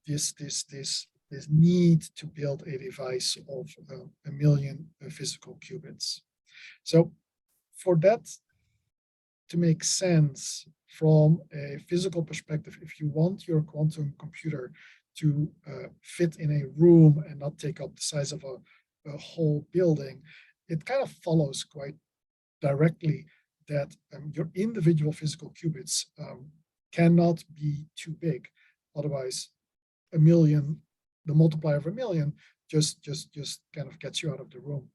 this need to build a device of 1 million physical qubits. So for that to make sense from a physical perspective, if you want your quantum computer to fit in a room and not take up the size of a whole building, it kind of follows quite directly that your individual physical qubits cannot be too big. Otherwise, 1 million, the multiplier of 1 million, just kind of gets you out of the room.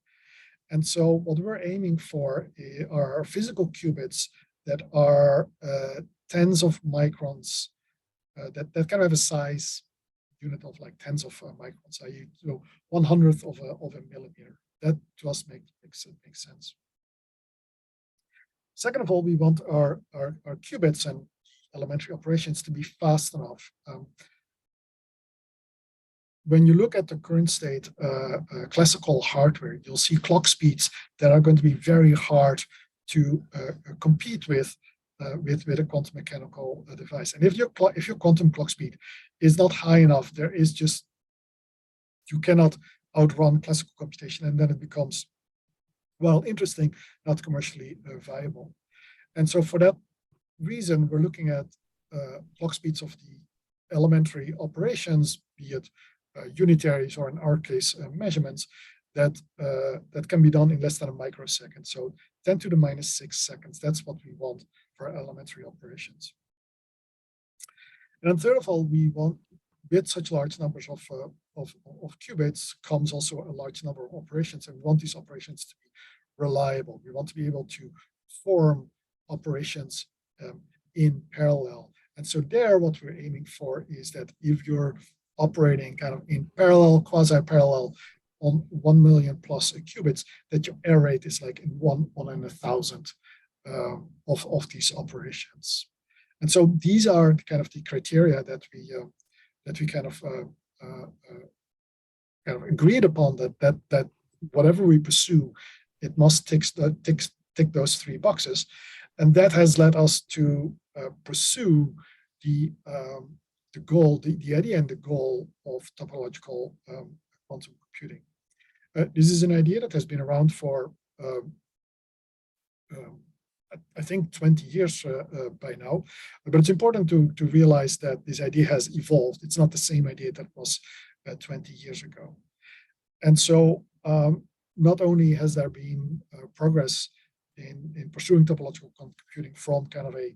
And so what we're aiming for are physical qubits that are tens of microns, that kind of have a size unit of like tens of microns, i.e., 1/100th of a millimeter. That to us makes sense. Second of all, we want our qubits and elementary operations to be fast enough. When you look at the current state classical hardware, you'll see clock speeds that are going to be very hard to compete with with a quantum mechanical device. And if your quantum clock speed is not high enough, there is just, you cannot outrun classical computation, and then it becomes, well, interesting, not commercially viable. And so for that reason, we're looking at clock speeds of the elementary operations, be it unitaries or in our case measurements, that can be done in less than a microsecond. So 10 to the minus 6 seconds, that's what we want for elementary operations. And then third of all, we want, with such large numbers of qubits comes also a large number of operations, and we want these operations to be reliable. We want to be able to perform operations in parallel. And so there, what we're aiming for is that if you're operating kind of in parallel, quasi-parallel on 1 million plus qubits, that your error rate is like in one in 1,000 of these operations. And so these are kind of the criteria that we kind of agreed upon, that whatever we pursue, it must tick those 3 boxes. And that has led us to pursue the goal, the idea and the goal of topological quantum computing. This is an idea that has been around for, I think, 20 years by now. But it's important to realize that this idea has evolved. It's not the same idea that was 20 years ago. And so not only has there been progress in pursuing topological quantum computing from kind of a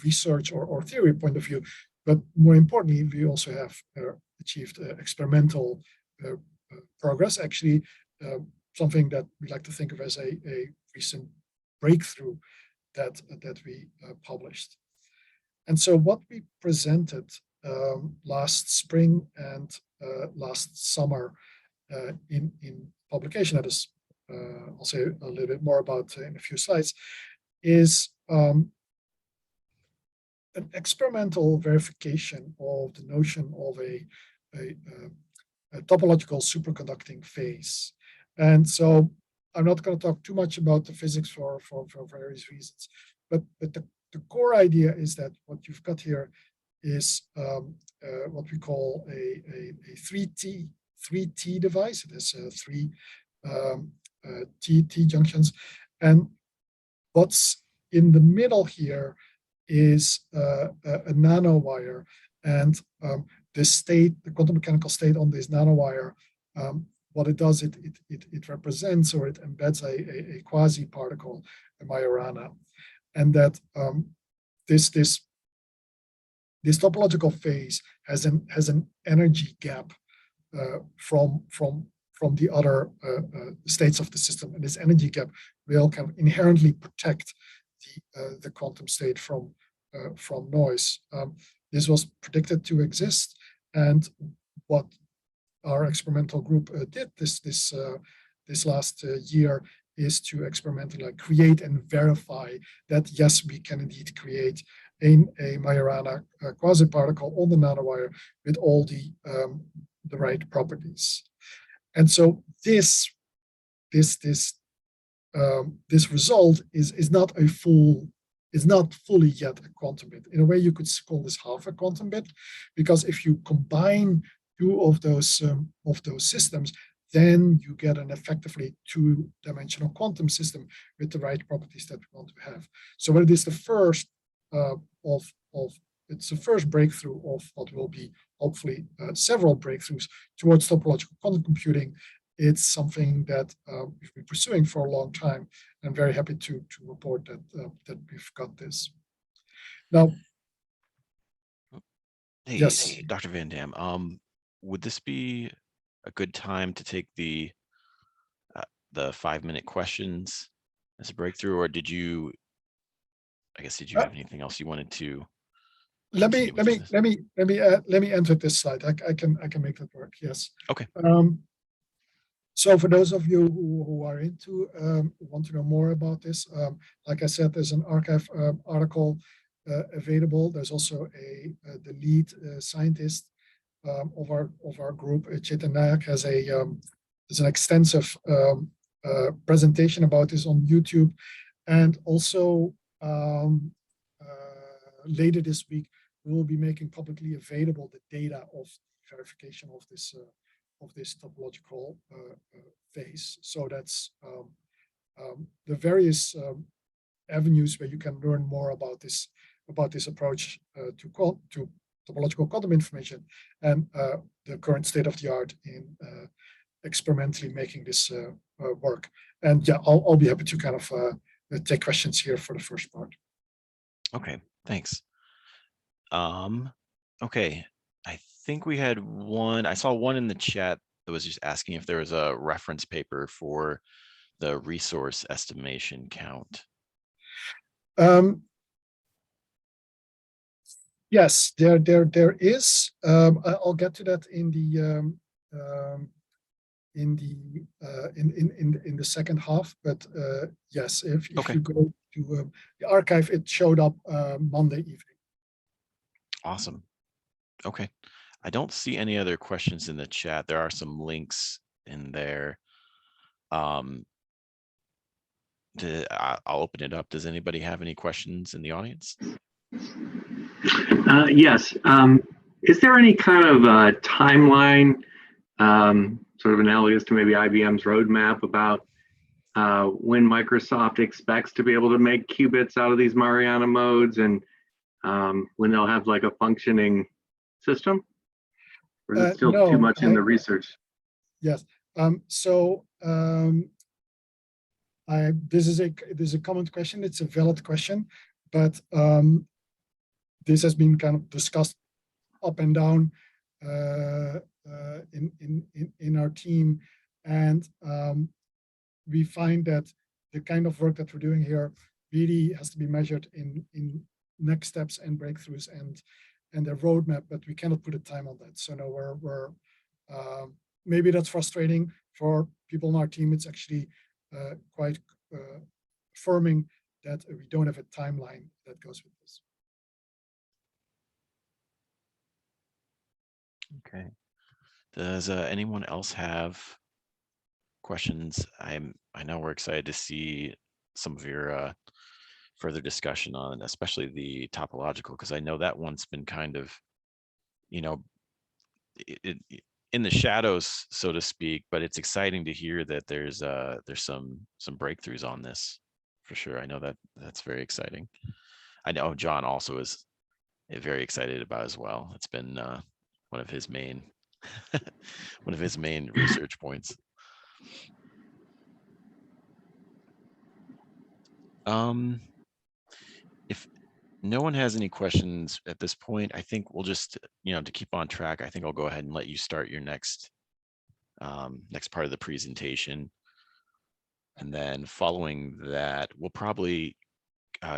research or theory point of view, but more importantly, we also have achieved experimental progress, actually something that we like to think of as a recent breakthrough that we published. And so what we presented last spring and last summer in publication, that is, I'll say a little bit more about in a few slides, is an experimental verification of the notion of a topological superconducting phase. And so I'm not going to talk too much about the physics for various reasons, but the core idea is that what you've got here is what we call a 3T device. It has 3 T junctions, and what's in the middle here is a nanowire, and the quantum mechanical state on this nanowire, what it does, it represents, or it embeds a quasi particle, a Majorana, and that this topological phase has an energy gap from the other states of the system, and this energy gap will kind of inherently protect the quantum state from noise. This was predicted to exist, and what our experimental group did this last year is to experimentally create and verify that yes, we can indeed create a Majorana quasi-particle on the nanowire with all the right properties. And so this result is not fully yet a quantum bit. In a way, you could call this half a quantum bit, because if you combine 2 of those systems, then you get an effectively 2-dimensional quantum system with the right properties that we want to have. So it is the first it's the first breakthrough of what will be hopefully several breakthroughs towards topological quantum computing. It's something that we've been pursuing for a long time. I'm very happy to report that we've got this. Now, hey, yes, hey, Dr. Van Dam, would this be a good time to take the 5-minute questions as a breakthrough, or did you have anything else you wanted to? Let me enter this slide. I can make that work. Yes. Okay. So for those of you who are into want to know more about this, like I said, there's an archive article available. There's also the lead scientist of our group, Chetan Nayak, has there's an extensive presentation about this on YouTube, and also later this week, we will be making publicly available the data of verification of this topological phase. So that's the various avenues where you can learn more about this approach to topological quantum information and the current state of the art in experimentally making this work. And yeah, I'll be happy to kind of take questions here for the first part. Okay, thanks. Okay, I think we had one. I saw one in the chat that was just asking if there was a reference paper for the resource estimation count. Yes, there is. I'll get to that in the second half. But yes, if Okay. you go to the archive, it showed up Monday evening. Awesome. Okay. I don't see any other questions in the chat. There are some links in there. I'll open it up. Does anybody have any questions in the audience? Yes. Is there any kind of timeline, sort of analogous to maybe IBM's roadmap, about when Microsoft expects to be able to make qubits out of these Mariana modes, and when they'll have like a functioning system? Or is it still no, too much in the research? Yes. This is a common question. It's a valid question, but this has been kind of discussed up and down in our team, and we find that the kind of work that we're doing here really has to be measured in next steps and breakthroughs and the roadmap, but we cannot put a time on that. So no, we're maybe that's frustrating for people on our team. It's actually quite affirming that we don't have a timeline that goes with this. Okay. Does anyone else have questions? I know we're excited to see some of your further discussion on, especially the topological, because I know that one's been kind of, you know, in the shadows, so to speak. But it's exciting to hear that there's some breakthroughs on this for sure. I know that's very exciting. I know John also is very excited about as well. It's been one of his main research points. If no one has any questions at this point, I think we'll just, to keep on track, I think I'll go ahead and let you start your next part of the presentation. And then following that, we'll probably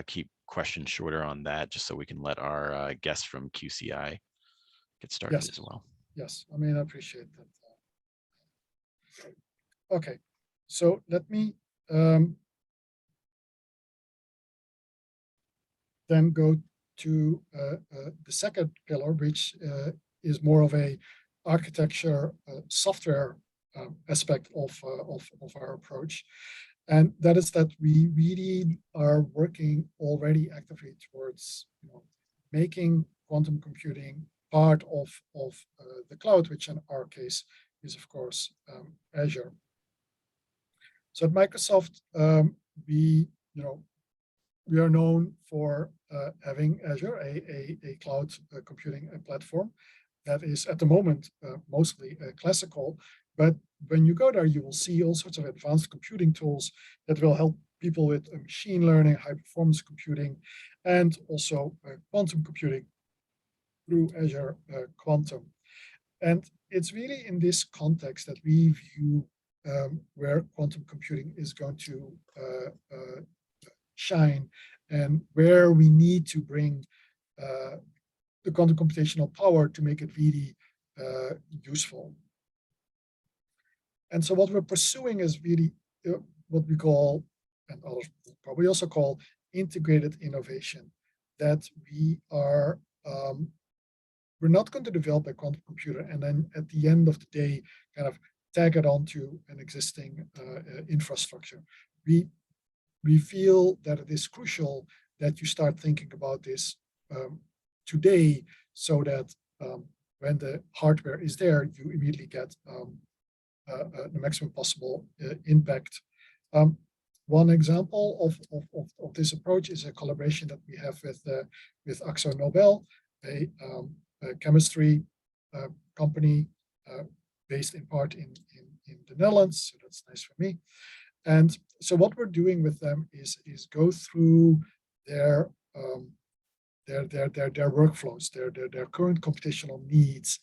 keep questions shorter on that, just so we can let our guests from QCi get started as well. Yes, I mean, I appreciate that. Okay, so let me then go to the second pillar, which is more of a architecture software aspect of our approach. And that is that we really are working already actively towards making quantum computing part of the cloud, which in our case is, of course, Azure. So at Microsoft, we are known for having Azure, a cloud computing platform that is at the moment mostly classical. But when you go there, you will see all sorts of advanced computing tools that will help people with machine learning, high performance computing, and also quantum computing through Azure Quantum. And it's really in this context that we view where quantum computing is going to shine, and where we need to bring the quantum computational power to make it really useful. And so what we're pursuing is really what we call, and others probably also call, integrated innovation. That we're not going to develop a quantum computer and then at the end of the day kind of tag it onto an existing infrastructure. We feel that it is crucial that you start thinking about this today, so that when the hardware is there, you immediately get the maximum possible impact. One example of this approach is a collaboration that we have with Axo Nobel, a chemistry company based in part in the Netherlands. So that's nice for me. And so what we're doing with them is go through their workflows, their current computational needs,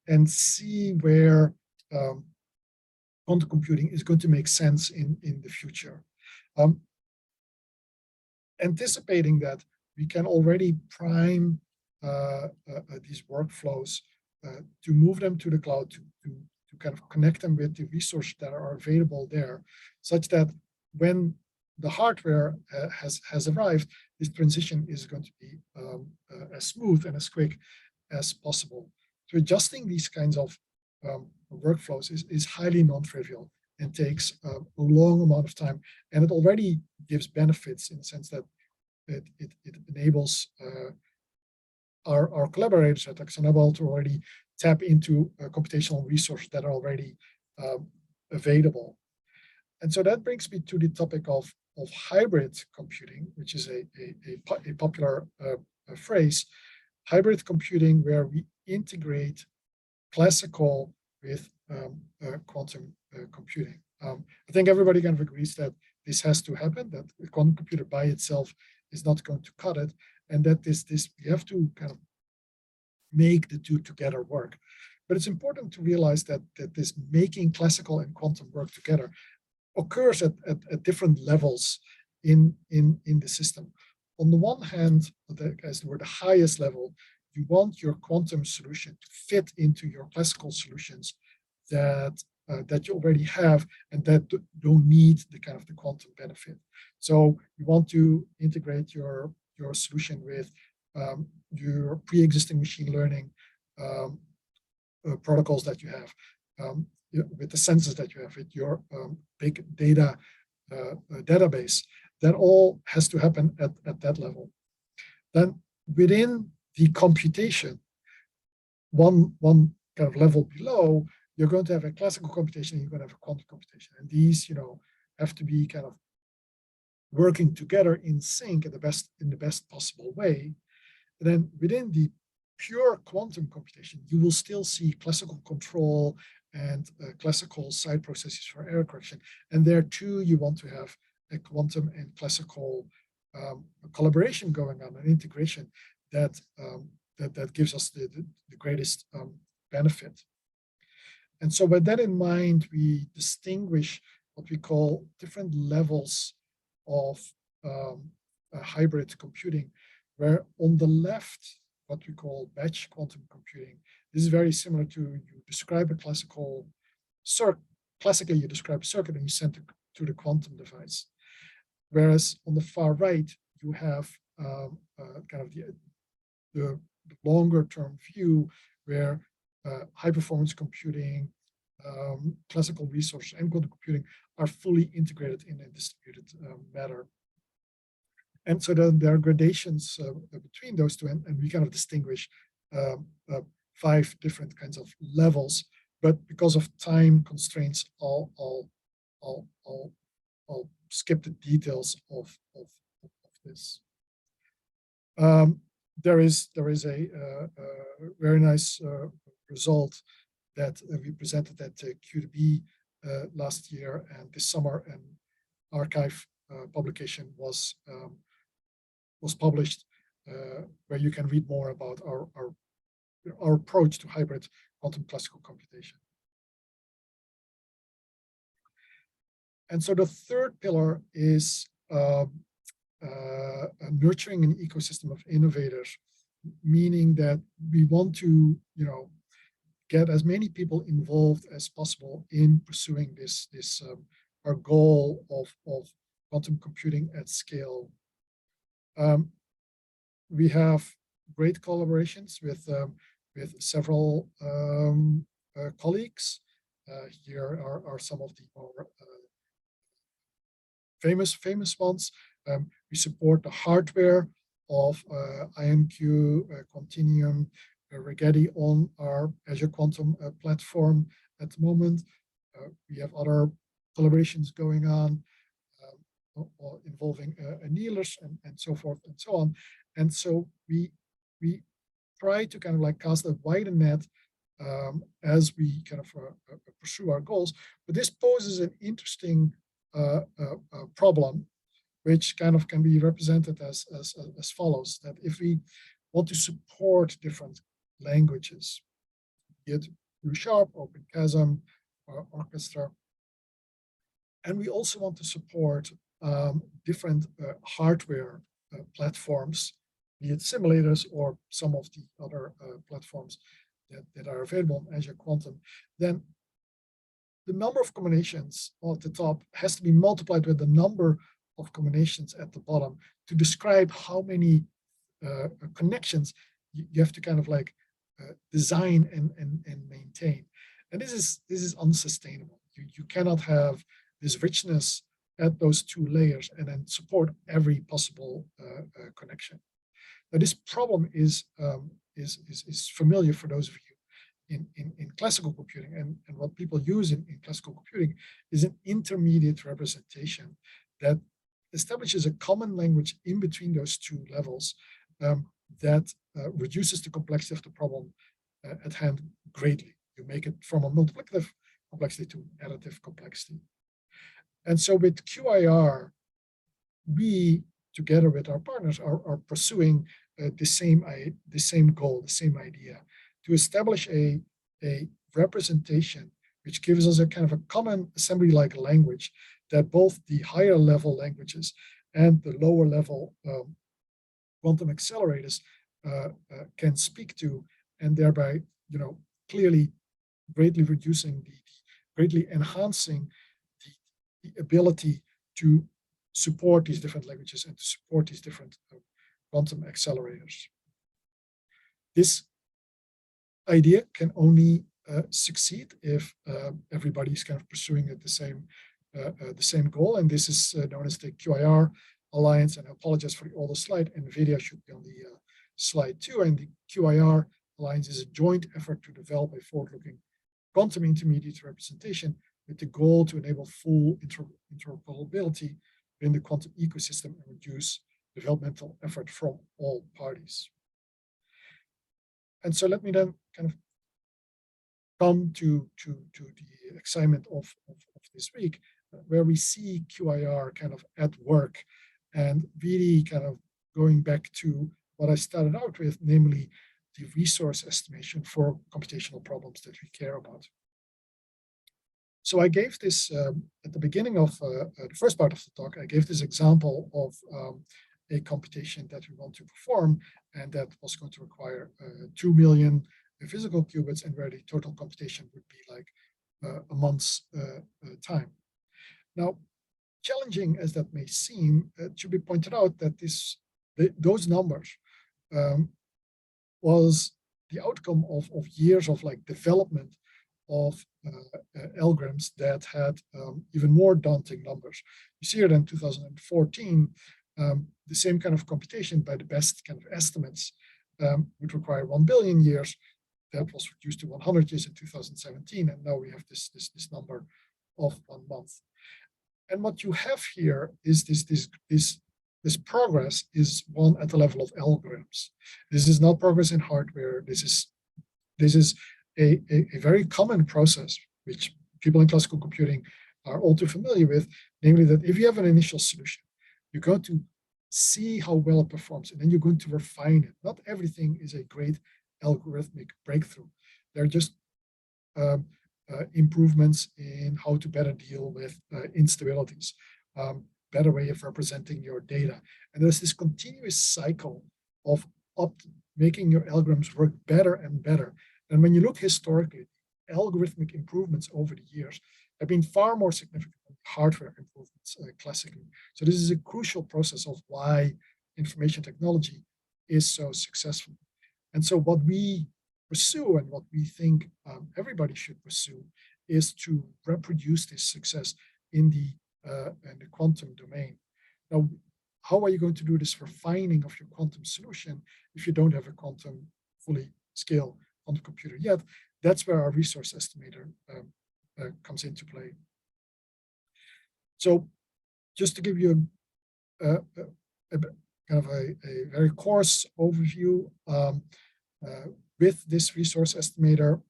and see where quantum computing is going to make sense in the future. Anticipating that we can already prime these workflows to move them to the cloud, to kind of connect them with the resources that are available there, such that when the hardware has arrived, this transition is going to be as smooth and as quick as possible. So adjusting these kinds of workflows is highly non-trivial and takes a long amount of time, and it already gives benefits in the sense that it enables our collaborators at Axo Nobel to already tap into computational resources that are already available. And so that brings me to the topic of hybrid computing, which is a popular phrase. Hybrid computing, where we integrate classical with quantum computing. I think everybody kind of agrees that this has to happen, that the quantum computer by itself is not going to cut it, and that we have to kind of make the two together work. But it's important to realize that this making classical and quantum work together occurs at different levels in the system. On the one hand, as it were, the highest level, you want your quantum solution to fit into your classical solutions that you already have and that don't need the kind of the quantum benefit. So you want to integrate your solution with your pre-existing machine learning protocols that you have, with the sensors that you have, with your big data database. That all has to happen at that level. Then within the computation, one kind of level below, you're going to have a classical computation and you're going to have a quantum computation. And these, have to be kind of working together in sync in the best possible way. And then within the pure quantum computation, you will still see classical control and classical side processes for error correction. And there too, you want to have a quantum and classical collaboration going on, an integration that gives us the greatest benefit. And so with that in mind, we distinguish what we call different levels of hybrid computing, where on the left, what we call batch quantum computing. This is very similar to you describe a classical circuit. Classically, you describe a circuit and you send it to the quantum device. Whereas on the far right, you have kind of the longer term view where high performance computing, classical resources, and quantum computing are fully integrated in a distributed manner. And so there are gradations between those two, and we kind of distinguish 5 different kinds of levels. But because of time constraints, I'll skip the details of this. There is a very nice result that we presented at QDB last year, and this summer an archive publication was published, where you can read more about our approach to hybrid quantum classical computation. And so the third pillar is nurturing an ecosystem of innovators, meaning that we want to, get as many people involved as possible in pursuing this our goal of quantum computing at scale. We have great collaborations with several colleagues. Here are some of the more famous ones. We support the hardware of IonQ, Continuum, Rigetti on our Azure Quantum platform at the moment. We have other collaborations going on involving annealers and so forth and so on. And so we try to kind of like cast a wider net as we kind of pursue our goals. But this poses an interesting problem, which kind of can be represented as follows: that if we want to support different languages, be it Sharp, OpenChasm, or Orchestra, and we also want to support different hardware platforms, be it simulators or some of the other platforms that are available on Azure Quantum, then the number of combinations at the top has to be multiplied with the number of combinations at the bottom to describe how many connections you have to kind of like design and maintain. And this is unsustainable. You cannot have this richness at those two layers and then support every possible connection. Now, this problem is familiar for those of you in classical computing, and what people use in classical computing is an intermediate representation that establishes a common language in between those two levels that reduces the complexity of the problem at hand greatly. You make it from a multiplicative complexity to additive complexity. And so with QIR, we, together with our partners, are pursuing the same goal, the same idea, to establish a representation which gives us a kind of a common assembly-like language that both the higher level languages and the lower level quantum accelerators can speak to, and thereby, clearly greatly enhancing the ability to support these different languages and to support these different quantum accelerators. This idea can only succeed if everybody's kind of pursuing it the same goal, and this is known as the QIR Alliance. And I apologize for the older slide. NVIDIA should be on the slide too. And the QIR Alliance is a joint effort to develop a forward-looking quantum intermediate representation with the goal to enable full interoperability in the quantum ecosystem and reduce developmental effort from all parties. And so let me then kind of come to the excitement of this week, where we see QIR kind of at work and really kind of going back to what I started out with, namely the resource estimation for computational problems that we care about. So I gave this at the beginning of the first part of the talk. I gave this example of a computation that we want to perform, and that was going to require 2 million physical qubits, and where the total computation would be like a month's time. Now, challenging as that may seem, it should be pointed out that those numbers was the outcome of years of like development of algorithms that had even more daunting numbers. You see here in 2014, the same kind of computation by the best kind of estimates would require 1 billion years. That was reduced to 100 years in 2017, and now we have this number of 1 month. And what you have here is this progress is one at the level of algorithms. This is not progress in hardware. This is a very common process, which people in classical computing are all too familiar with, namely that if you have an initial solution, you're going to see how well it performs, and then you're going to refine it. Not everything is a great algorithmic breakthrough. They're just improvements in how to better deal with instabilities, better way of representing your data. And there's this continuous cycle of making your algorithms work better and better. And when you look historically, algorithmic improvements over the years have been far more significant than hardware improvements classically. So this is a crucial process of why information technology is so successful. And so what we pursue and what we think everybody should pursue is to reproduce this success in the quantum domain. Now, how are you going to do this refining of your quantum solution if you don't have a quantum fully scale quantum computer yet? That's where our resource estimator comes into play. So just to give you a kind of a very coarse overview, with this resource estimator,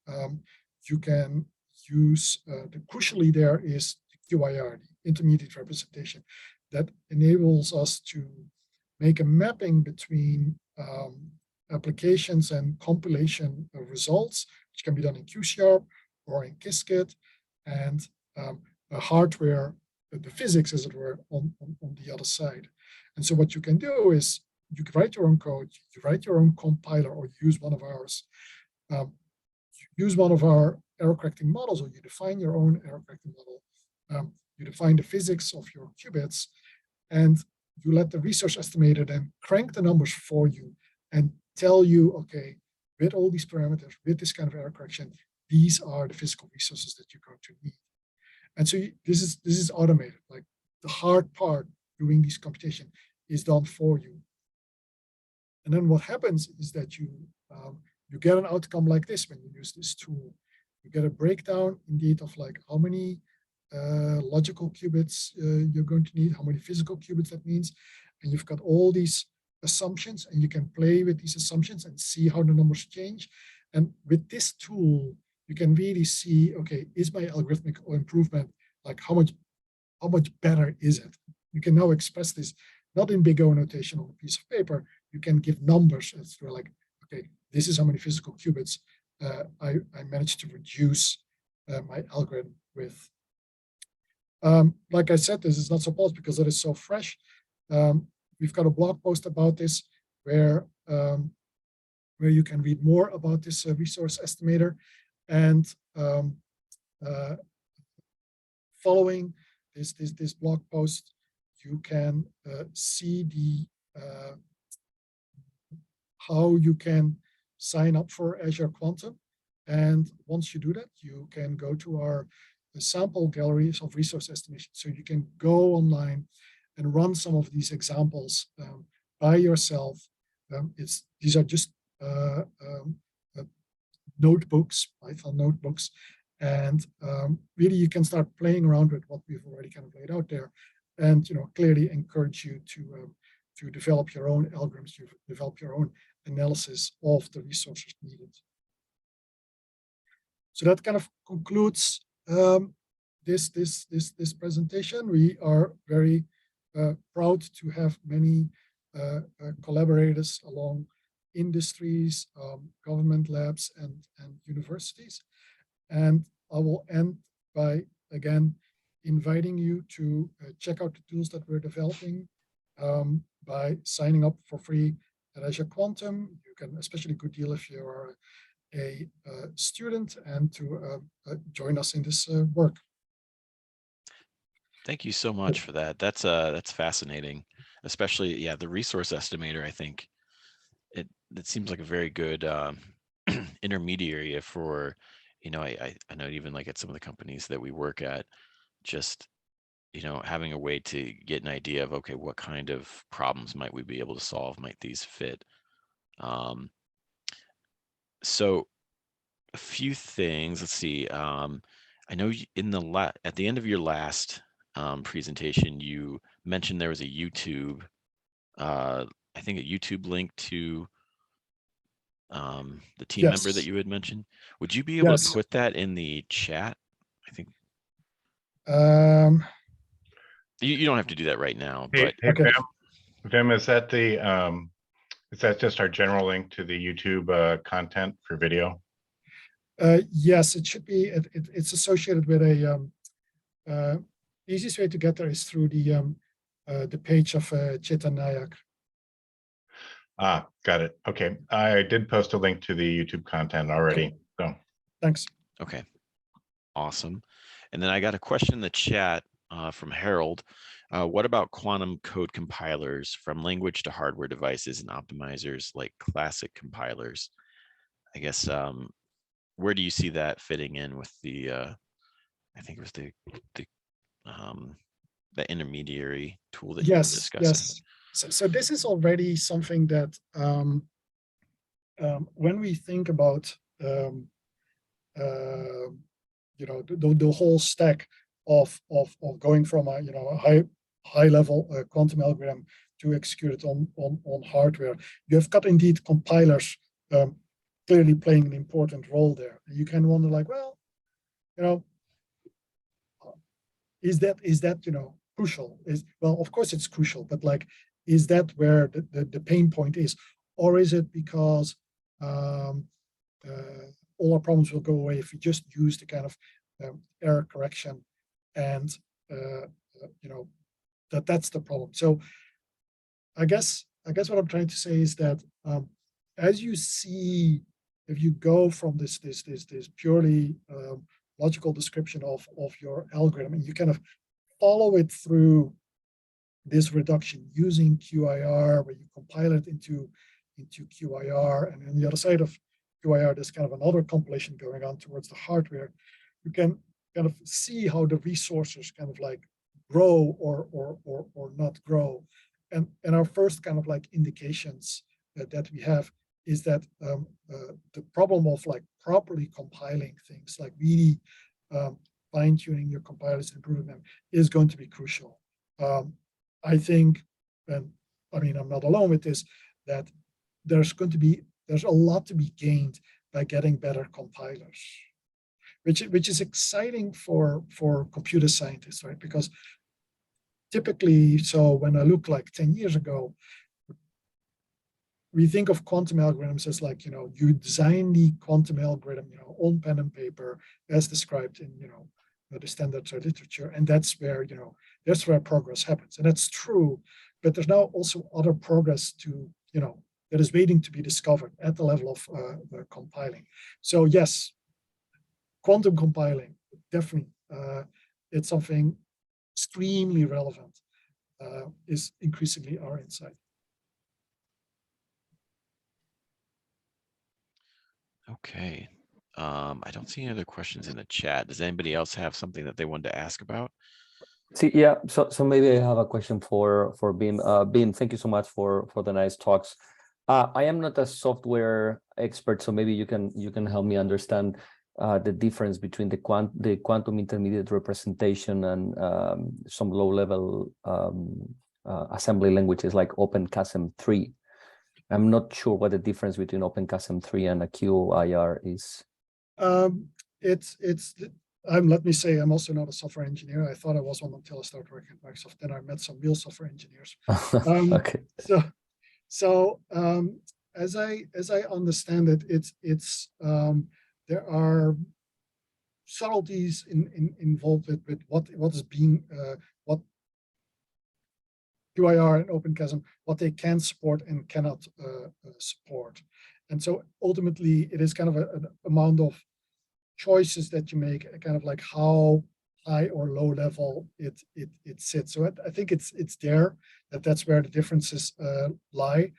you can use, crucially there is the QIR, the intermediate representation, that enables us to make a mapping between applications and compilation results, which can be done in QCR or in Qiskit, and hardware, the physics, as it were, on the other side. And so what you can do is you write your own code, you write your own compiler, or use one of ours. You use one of our error correcting models, or you define your own error correcting model. You define the physics of your qubits, and you let the resource estimator then crank the numbers for you and tell you, okay, with all these parameters, with this kind of error correction, these are the physical resources that you're going to need. And so this is automated. Like the hard part, doing this computation, is done for you. And then what happens is that you get an outcome like this when you use this tool. You get a breakdown indeed of like how many logical qubits you're going to need, how many physical qubits that means, and you've got all these assumptions, and you can play with these assumptions and see how the numbers change. And with this tool, you can really see, okay, is my algorithmic improvement, like how much better is it? You can now express this not in big O notation on a piece of paper. You can give numbers as to like, okay, this is how many physical qubits I managed to reduce my algorithm with. Like I said, this is not so polished because it is so fresh. We've got a blog post about this where you can read more about this resource estimator. And following this blog post, you can see the how you can sign up for Azure Quantum. And once you do that, you can go to our sample galleries of resource estimation. So you can go online and run some of these examples by yourself. These are just notebooks, Python notebooks, and really you can start playing around with what we've already kind of laid out there, and clearly encourage you to develop your own algorithms, to develop your own analysis of the resources needed. So that kind of concludes this presentation. We are very proud to have many collaborators along industries, government labs, and universities. And I will end by, again, inviting you to check out the tools that we're developing by signing up for free at Azure Quantum. You can, especially a good deal if you are a student, and to join us in this work. Thank you so much for that. That's fascinating, especially, yeah, the resource estimator. I think it seems like a very good intermediary for, I know even like at some of the companies that we work at, just, having a way to get an idea of, okay, what kind of problems might we be able to solve? Might these fit? So a few things, let's see. I know at the end of your last presentation, you mentioned there was a YouTube, I think a YouTube link to the team member that you had mentioned. Would you be able to put that in the chat? I think you don't have to do that right now. But hey, Wim, is that just our general link to the YouTube content for video? Yes, it should be. It's associated with a. The easiest way to get there is through the page of Chetan Nayak. Ah, got it. Okay, I did post a link to the YouTube content already. Okay. So Thanks. Okay, awesome. And then I got a question in the chat from Harold. What about quantum code compilers from language to hardware devices and optimizers like classic compilers? I guess where do you see that fitting in with the? I think it was the intermediary tool that you were discussing. Yes. So this is already something that when we think about you know, the whole stack of going from a, you know, a high level quantum algorithm to execute it on hardware, you have got indeed compilers clearly playing an important role there. You can wonder, like, well, you know, is that you know, crucial? Well, of course it's crucial, but like, is that where the pain point is, or is it because all our problems will go away if we just use the kind of error correction, and you know, that's the problem. So I guess what I'm trying to say is that as you see, if you go from this purely logical description of your algorithm, and you kind of follow it through this reduction using QIR, where you compile it into QIR, and on the other side of QIR, there's kind of another compilation going on towards the hardware. You can kind of see how the resources kind of like grow or not grow. And our first kind of like indications that we have is that the problem of like properly compiling things, like really fine-tuning your compilers and improving them, is going to be crucial. I think, and I mean, I'm not alone with this, that there's a lot to be gained by getting better compilers, which is exciting for computer scientists, right? Because typically, so when I look like 10 years ago, we think of quantum algorithms as like, you know, you design the quantum algorithm, you know, on pen and paper as described in, you know, the standards or literature, and that's where, you know, that's where progress happens, and that's true. But there's now also other progress to, you know, that is waiting to be discovered at the level of compiling. So yes, quantum compiling, definitely, it's something extremely relevant, is increasingly our insight. Okay. I don't see any other questions in the chat. Does anybody else have something that they wanted to ask about? See, yeah, so maybe I have a question for Bim. Bim, thank you so much for the nice talks. I am not a software expert, so maybe you can help me understand the difference between the quantum intermediate representation and some low-level assembly languages like OpenQASM3. I'm not sure what the difference between OpenQASM3 and a QIR is. Let me say, I'm also not a software engineer. I thought I was one until I started working at Microsoft. Then I met some real software engineers. Okay. So as I understand it, there are subtleties involved with what is being what QIR and OpenQASM, what they can support and cannot support. And so ultimately, it is kind of an amount of choices that you make, kind of like how high or low level it sits. So I think it's there, that's where the differences lie.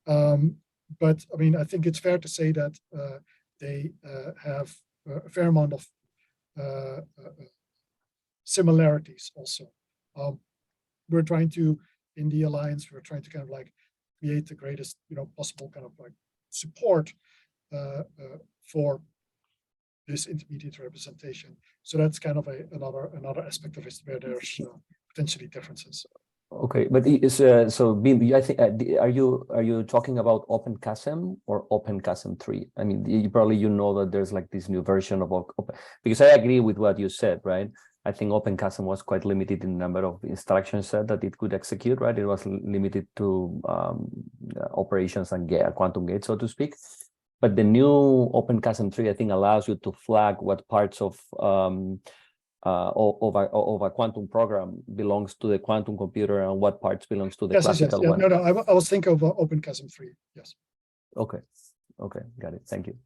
But I mean, I think it's fair to say that they have a fair amount of similarities also. We're trying to, in the Alliance, we're trying to kind of like create the greatest, you know, possible kind of like support for this intermediate representation. So that's kind of another aspect of it where there's potentially differences. Okay, but so Bim, I think are you talking about OpenQASM or OpenQASM3? I mean, you probably know that there's like this new version of Open, because I agree with what you said, right? I think OpenQASM was quite limited in the number of instruction set that it could execute, right? It was limited to operations and quantum gate, so to speak. But the new OpenQASM3, I think, allows you to flag what parts of a quantum program belongs to the quantum computer and what parts belongs to the classical one. No, I was thinking of OpenQASM3. Yes. Okay, got it. Thank you.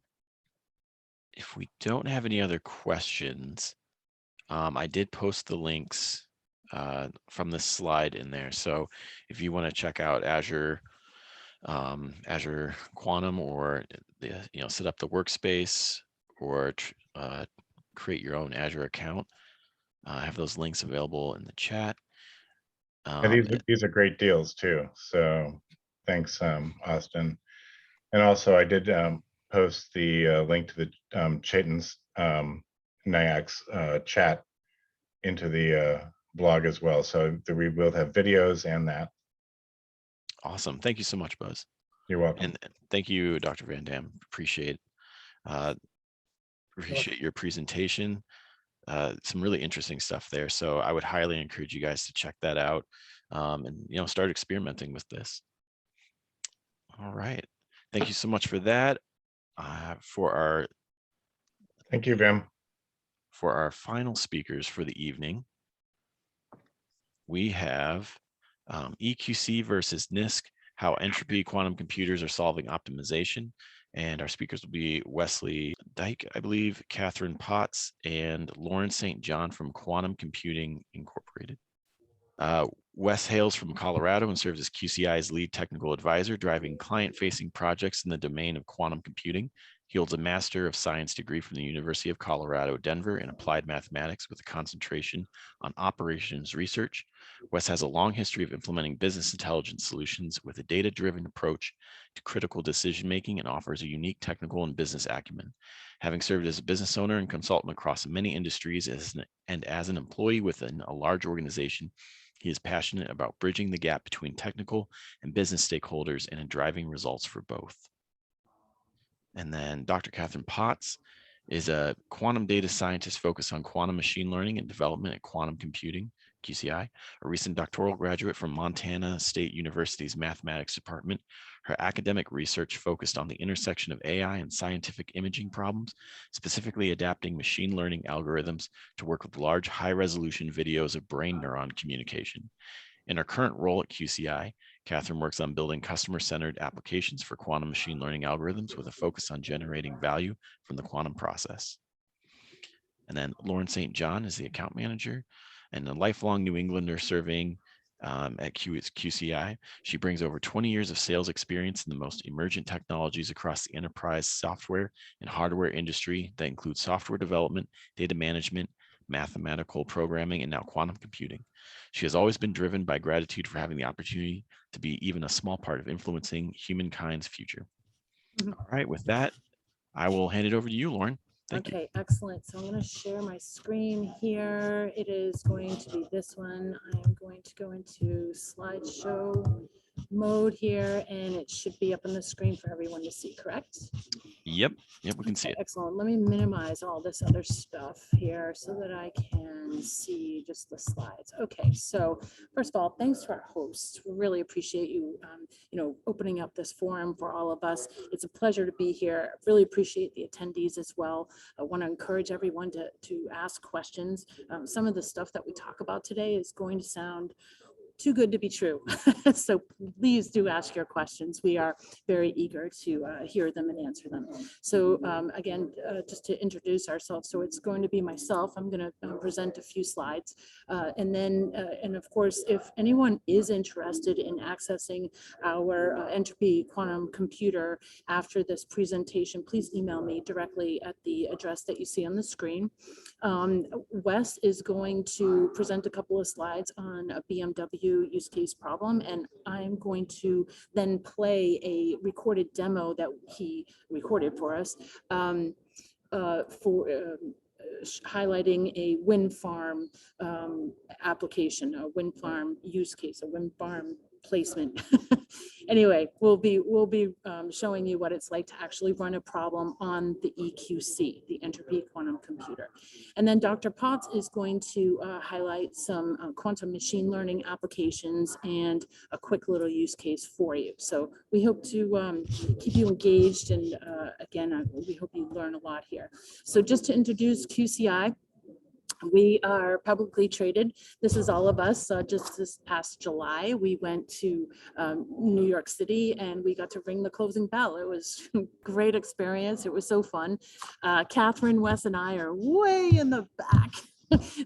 If we don't have any other questions, I did post the links from this slide in there. So if you want to check out Azure Quantum, or set up the workspace, or create your own Azure account, I have those links available in the chat. And these are great deals too. So thanks, Austin. And also I did post the link to the Chaitan's NIACS chat into the blog as well. So that we both have videos and that. Awesome. Thank you so much, Buzz. You're welcome. And thank you, Dr. Van Dam. Appreciate your presentation. Some really interesting stuff there. So I would highly encourage you guys to check that out and start experimenting with this. All right. Thank you so much for that. Thank you, Vim. For our final speakers for the evening, we have EQC versus NISC, how entropy quantum computers are solving optimization. And our speakers will be Wesley Dyke, I believe, Catherine Potts, and Lauren St. John from Quantum Computing Incorporated. Wes hails from Colorado and serves as QCi's lead technical advisor, driving client-facing projects in the domain of quantum computing. He holds a Master of Science degree from the University of Colorado, Denver in applied mathematics with a concentration on operations research. Wes has a long history of implementing business intelligence solutions with a data-driven approach to critical decision-making and offers a unique technical and business acumen. Having served as a business owner and consultant across many industries and as an employee within a large organization, he is passionate about bridging the gap between technical and business stakeholders and in driving results for both. And then Dr. Catherine Potts is a quantum data scientist focused on quantum machine learning and development at quantum computing, QCi, a recent doctoral graduate from Montana State University's mathematics department. Her academic research focused on the intersection of AI and scientific imaging problems, specifically adapting machine learning algorithms to work with large high-resolution videos of brain neuron communication. In her current role at QCi, Catherine works on building customer-centered applications for quantum machine learning algorithms with a focus on generating value from the quantum process. And then Lauren St. John is the account manager and a lifelong New Englander serving at QCi. She brings over 20 years of sales experience in the most emergent technologies across the enterprise software and hardware industry that include software development, data management, mathematical programming, and now quantum computing. She has always been driven by gratitude for having the opportunity to be even a small part of influencing humankind's future. All right, with that, I will hand it over to you, Lauren. Thank you. Okay, excellent. So I'm going to share my screen here. It is going to be this one. I am going to go into slideshow mode here, and it should be up on the screen for everyone to see, correct? Yep, we can see it. Excellent. Let me minimize all this other stuff here so that I can see just the slides. Okay, so first of all, thanks to our hosts. We really appreciate you, opening up this forum for all of us. It's a pleasure to be here. I really appreciate the attendees as well. I want to encourage everyone to ask questions. Some of the stuff that we talk about today is going to sound too good to be true. So please do ask your questions. We are very eager to hear them and answer them. So again, just to introduce ourselves. So it's going to be myself. I'm going to present a few slides. And then, and of course, if anyone is interested in accessing our entropy quantum computer after this presentation, please email me directly at the address that you see on the screen. Wes is going to present a couple of slides on a BMW use case problem, and I'm going to then play a recorded demo that he recorded for us highlighting a wind farm application, a wind farm use case, a wind farm placement. Anyway, we'll be showing you what it's like to actually run a problem on the EQC, the entropy quantum computer. And then Dr. Potts is going to highlight some quantum machine learning applications and a quick little use case for you. So we hope to keep you engaged, and again, we hope you learn a lot here. So just to introduce QCi, we are publicly traded. This is all of us. Just this past July, we went to New York City and we got to ring the closing bell. It was a great experience. It was so fun. Catherine, Wes, and I are way in the back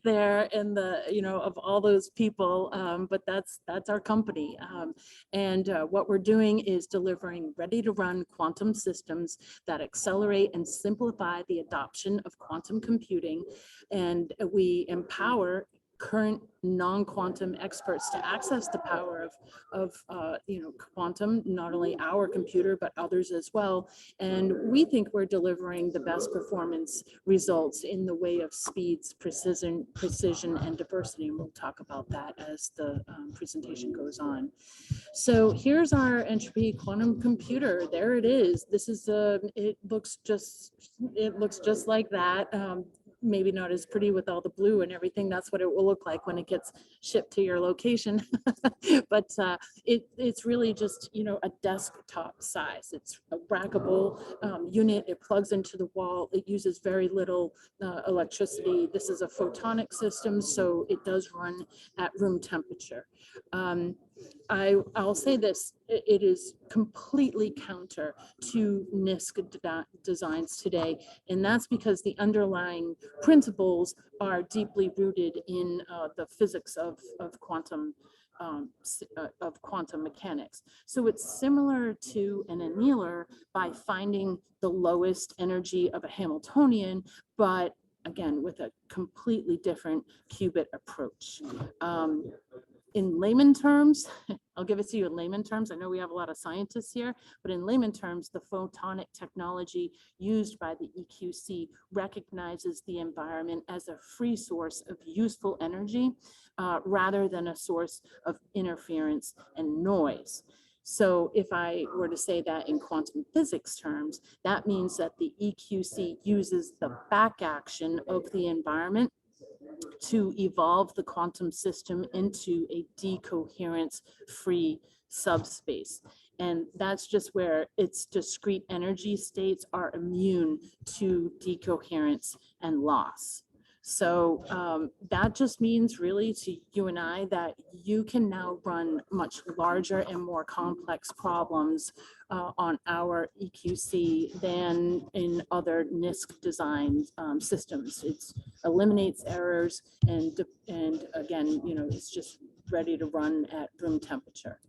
there in the, of all those people, but that's our company. And what we're doing is delivering ready to run quantum systems that accelerate and simplify the adoption of quantum computing. And we empower current non-quantum experts to access the power of quantum, not only our computer, but others as well. And we think we're delivering the best performance results in the way of speeds, precision, and diversity. And we'll talk about that as the presentation goes on. So here's our entropy quantum computer. There it is. This is it looks just like that. Maybe not as pretty with all the blue and everything. That's what it will look like when it gets shipped to your location. But it's really just, a desktop size. It's a rackable unit. It plugs into the wall. It uses very little electricity. This is a photonic system, so it does run at room temperature. I'll say this, it is completely counter to NIST designs today, and that's because the underlying principles are deeply rooted in the physics of quantum mechanics. So it's similar to an annealer by finding the lowest energy of a Hamiltonian, but again, with a completely different qubit approach. In layman terms, I'll give it to you in layman terms. I know we have a lot of scientists here, but in layman terms, the photonic technology used by the EQC recognizes the environment as a free source of useful energy rather than a source of interference and noise. So if I were to say that in quantum physics terms, that means that the EQC uses the back action of the environment to evolve the quantum system into a decoherence-free subspace. And that's just where its discrete energy states are immune to decoherence and loss. So that just means really to you and I that you can now run much larger and more complex problems on our EQC than in other NIST design systems. It eliminates errors and again, it's just ready to run at room temperature.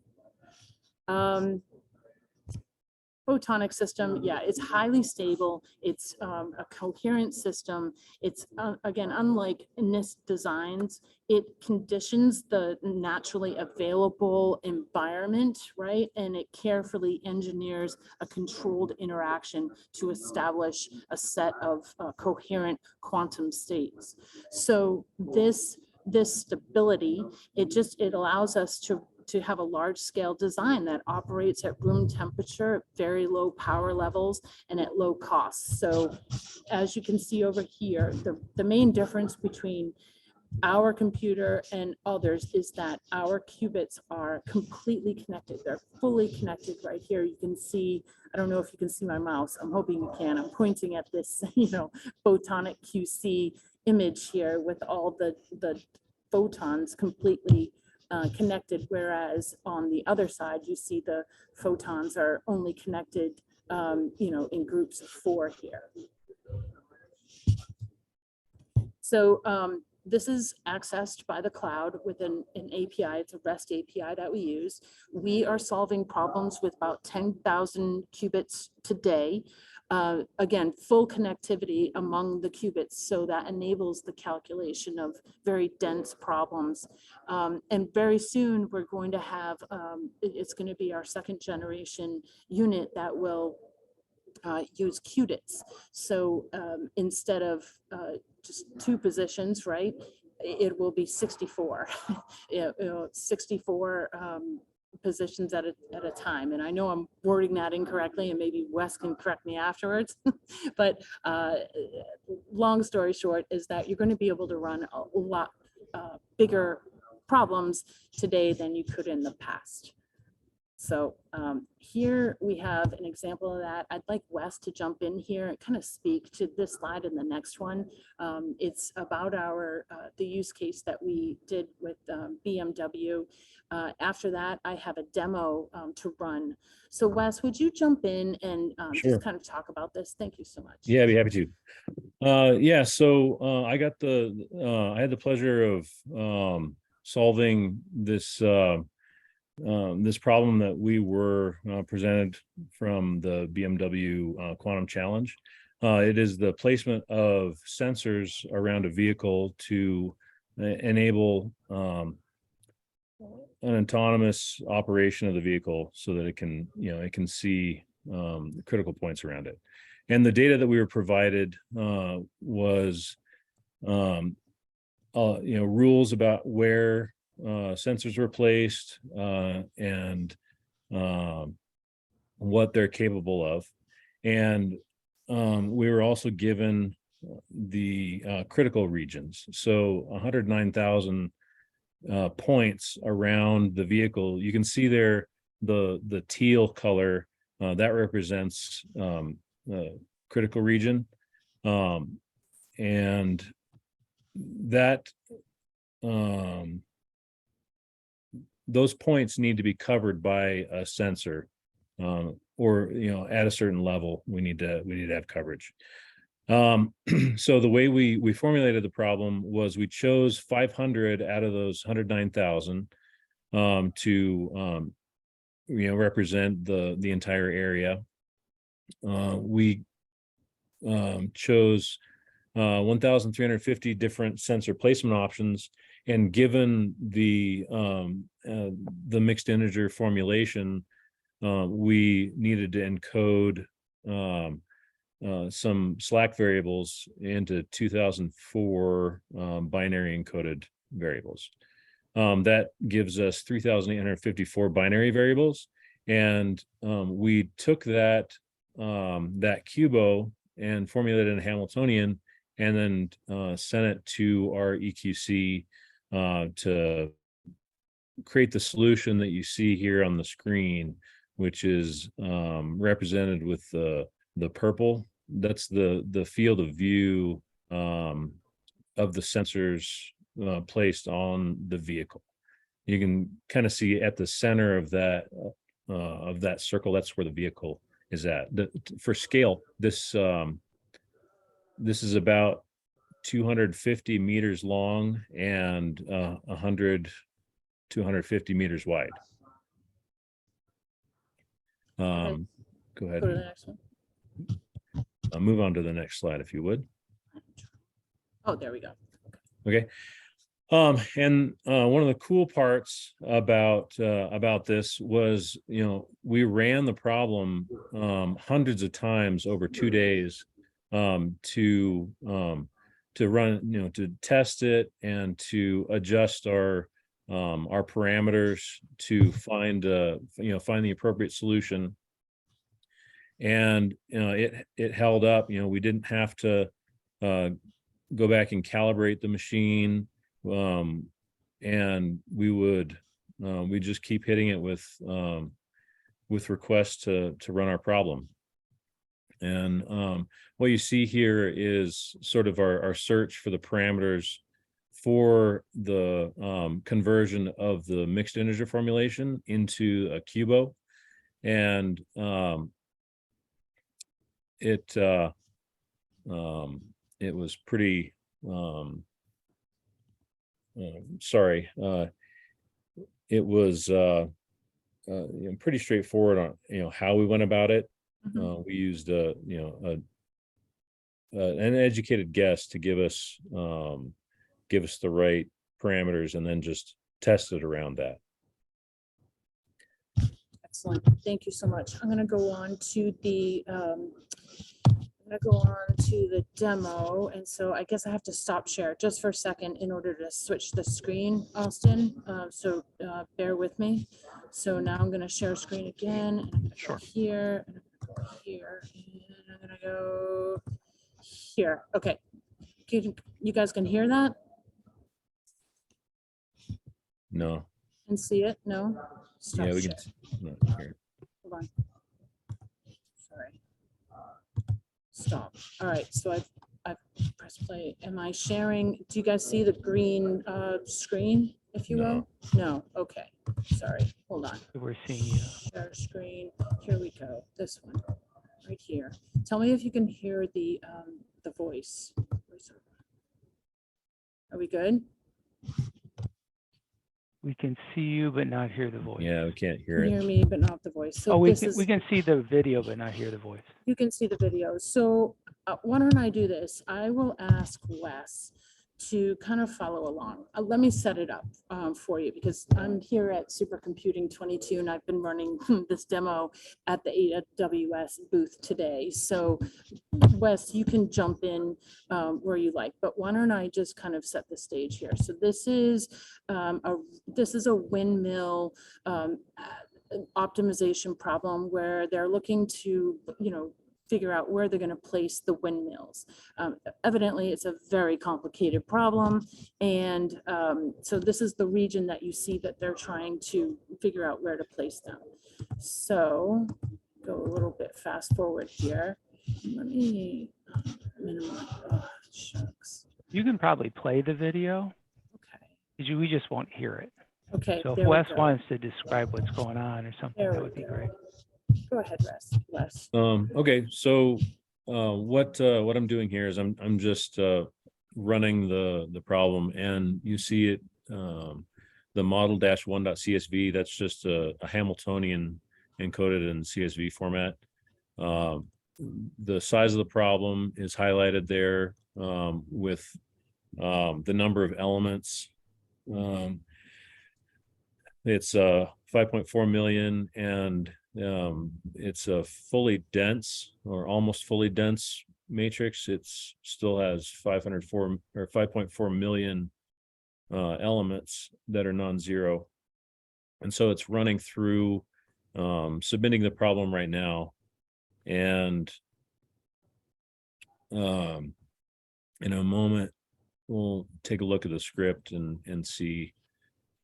Photonic system, yeah, it's highly stable. It's a coherent system. It's again, unlike NIST designs, it conditions the naturally available environment, right? And it carefully engineers a controlled interaction to establish a set of coherent quantum states. So this stability, it allows us to have a large scale design that operates at room temperature, very low power levels, and at low cost. So as you can see over here, the main difference between our computer and others is that our qubits are completely connected. They're fully connected right here. You can see, I don't know if you can see my mouse. I'm hoping you can. I'm pointing at this, photonic QC image here with all the photons completely connected, whereas on the other side, you see the photons are only connected, in groups of 4 here. So this is accessed by the cloud with an API. It's a REST API that we use. We are solving problems with about 10,000 qubits today. Again, full connectivity among the qubits, so that enables the calculation of very dense problems. And very soon we're going to have, it's going to be our 2nd generation unit that will use qubits. So instead of just 2 positions, right, it will be 64, 64 positions at a time. And I know I'm wording that incorrectly, and maybe Wes can correct me afterwards. But long story short is that you're going to be able to run a lot bigger problems today than you could in the past. So here we have an example of that. I'd like Wes to jump in here and kind of speak to this slide and the next one. It's about the use case that we did with BMW. After that, I have a demo to run. So Wes, would you jump in and Sure. just kind of talk about this? Thank you so much. Yeah, I'd be happy to. Yeah, so I got I had the pleasure of solving this this problem that we were presented from the BMW Quantum Challenge. It is the placement of sensors around a vehicle to enable an autonomous operation of the vehicle so that it can, it can see the critical points around it. And the data that we were provided was, rules about where sensors were placed and what they're capable of. And we were also given the critical regions. So 109,000 points around the vehicle. You can see there the teal color that represents critical region, and that those points need to be covered by a sensor, or at a certain level we need to have coverage. So the way we formulated the problem was we chose 500 out of those 109,000 to represent the entire area. We chose 1,350 different sensor placement options, and given the mixed integer formulation, we needed to encode some slack variables into 2004 binary encoded variables. That gives us 3,854 binary variables, and we took that cubo and formulated in Hamiltonian, and then sent it to our EQC to create the solution that you see here on the screen, which is represented with the purple. That's the field of view of the sensors placed on the vehicle. You can kind of see at the center of that circle, that's where the vehicle is at. For scale, this is about 250 meters long and 100 to 150 meters wide. Go ahead. Go to the next one. I'll move on to the next slide, if you would. Oh, there we go. Okay. And one of the cool parts about this was, we ran the problem hundreds of times over 2 days to run, to test it and to adjust our parameters to find the appropriate solution. And it held up. We didn't have to go back and calibrate the machine, and we just keep hitting it with requests to run our problem. And what you see here is sort of our search for the parameters for the conversion of the mixed integer formulation into a cubo. And it was pretty it was pretty straightforward on how we went about it. Mhm. We used an educated guess to give us the right parameters, and then just test it around that. Excellent. Thank you so much. I'm going to go on to the demo. And so I guess I have to stop share just for a second in order to switch the screen, Austin. So bear with me. So now I'm going to share screen again. And I'm going to go here, and I'm going to go here, and I'm going to go here. Okay. You guys can hear that? No. And see it? No? Stop Yeah, we share. can. No, here. Hold on. Sorry. Stop. All right. So I've pressed play. Am I sharing? Do you guys see the green screen, if you will? No. Okay. Sorry. Hold on. We're seeing you. Share screen. Here we go. This one right here. Tell me if you can hear the voice. Are we good? We can see you, but not hear the voice. Yeah, we can't hear Can it. hear me, but not the voice. So Oh, we this we can see the video, but not hear the voice. You can see the video. So why don't I do this? I will ask Wes to kind of follow along. Let me set it up for you, because I'm here at Supercomputing 22 and I've been running this demo at the AWS booth today. So Wes, you can jump in where you like, but why don't I just kind of set the stage here? So this is a windmill optimization problem where they're looking to, figure out where they're going to place the windmills. Evidently, it's a very complicated problem. And so this is the region that you see that they're trying to figure out where to place them. So go a little bit fast forward here. Let me minimize. Oh, shucks. You can probably play the video. Okay. We just won't hear it. Okay. So if Wes wants to describe what's going on or something, that would be great. Go ahead, Wes. Okay, so what I'm doing here is I'm just running the problem, and you see it, the model-1.csv. That's just a Hamiltonian encoded in CSV format. The size of the problem is highlighted there with the number of elements. It's 5.4 million, and it's a fully dense or almost fully dense matrix. It's still has 504 or 5.4 million elements that are non-zero. And so it's running through submitting the problem right now. And in a moment, we'll take a look at the script and see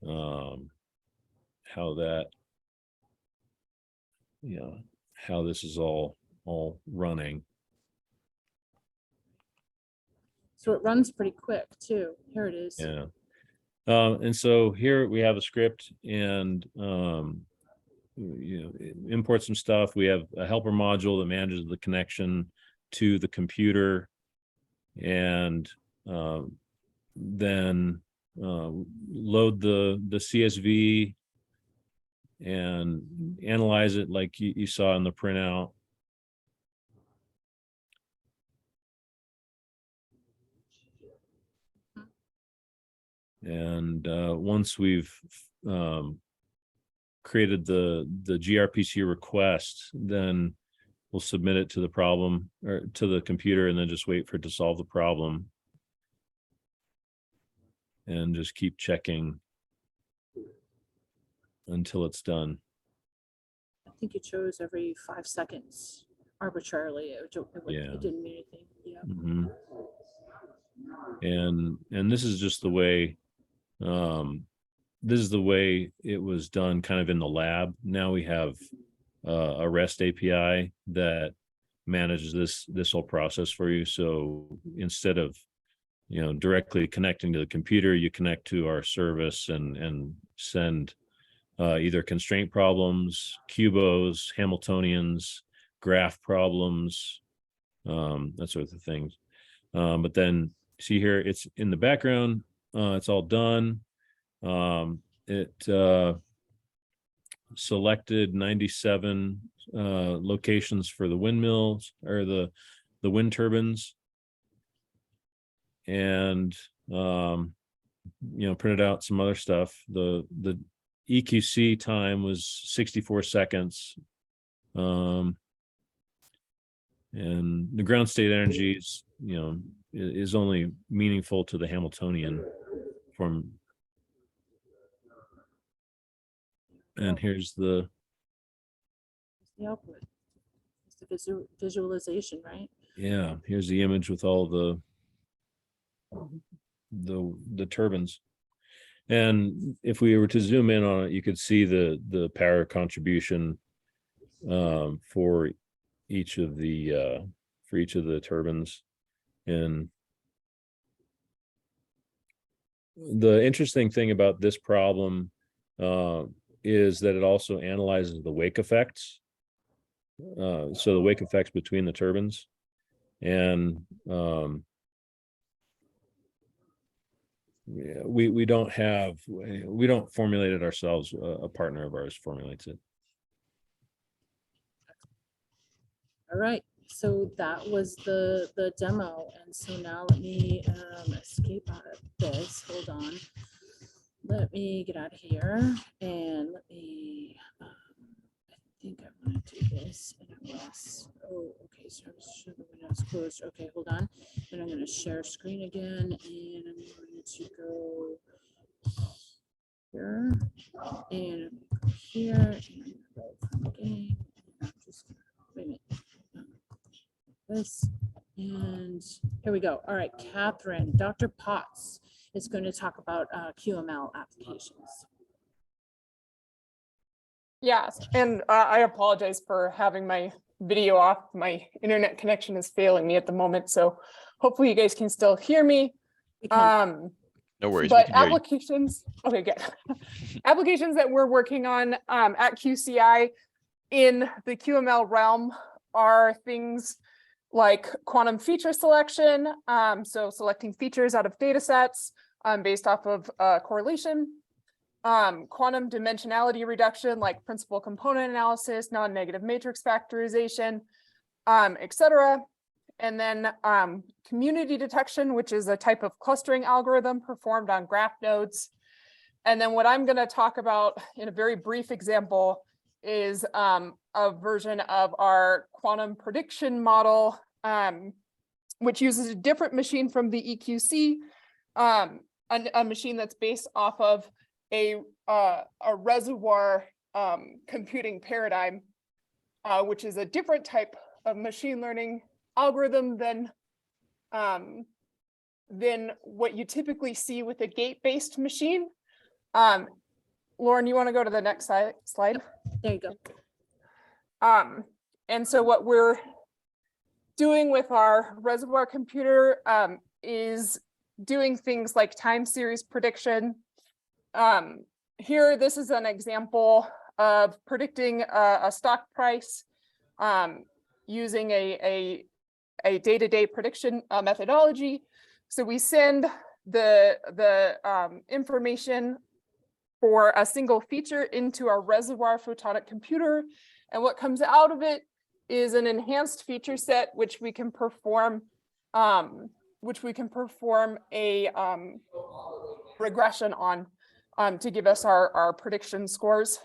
how that, how this is all running. So it runs pretty quick too. Here it is. Yeah. And so here we have a script, and import some stuff. We have a helper module that manages the connection to the computer, and then load the CSV and analyze it like you saw in the printout. And once we've created the gRPC request, then we'll submit it to the problem or to the computer, and then just wait for it to solve the problem. And just keep checking until it's done. I think you chose every 5 seconds arbitrarily. It didn't mean anything. Yeah. Mm-hmm. And this is just the way. This is the way it was done, kind of in the lab. Now we have a REST API that manages this whole process for you. So instead of directly connecting to the computer, you connect to our service and send either constraint problems, QBOs, Hamiltonians, graph problems, that sort of things. But then see here, it's in the background. It's all done. It selected 97 locations for the windmills or the wind turbines, and printed out some other stuff. The EQC time was 64 seconds. And the ground state energy is only meaningful to the Hamiltonian form. And here's the output. It's the visualization, right? Yeah, here's the image with all the turbines. And if we were to zoom in on it, you could see the power contribution for each of the turbines. And the interesting thing about this problem is that it also analyzes the wake effects. So the wake effects between the turbines, and we don't formulate it ourselves. A partner of ours formulates it. All right, so that was the demo. And so now let me escape out of this. Hold on. Let me get out of here and let me, I think I want to do this. And oh, okay, so the window's closed. Okay, hold on. And I'm going to share screen again, and I'm going to go here, and here, and I'm going to go from game. I'm just gonna, wait a minute. This, and here we go. All right, Catherine, Dr. Potts is going to talk about QML applications. Yes, and I apologize for having my video off. My internet connection is failing me at the moment, so hopefully you guys can still hear me. No worries. But applications, okay, good. Applications that we're working on at QCi in the QML realm are things like quantum feature selection, so selecting features out of data sets based off of correlation, quantum dimensionality reduction, like principal component analysis, non-negative matrix factorization, etc. And then community detection, which is a type of clustering algorithm performed on graph nodes. And then what I'm going to talk about in a very brief example is a version of our quantum prediction model, which uses a different machine from the EQC, a machine that's based off of a reservoir computing paradigm, which is a different type of machine learning algorithm than what you typically see with a gate-based machine. Lauren, you want to go to the next slide? There you go. And so what we're doing with our reservoir computer is doing things like time series prediction. Here, this is an example of predicting a stock price using a day-to-day prediction methodology. So we send the information for a single feature into our reservoir photonic computer, and what comes out of it is an enhanced feature set which we can perform a regression on to give us our prediction scores.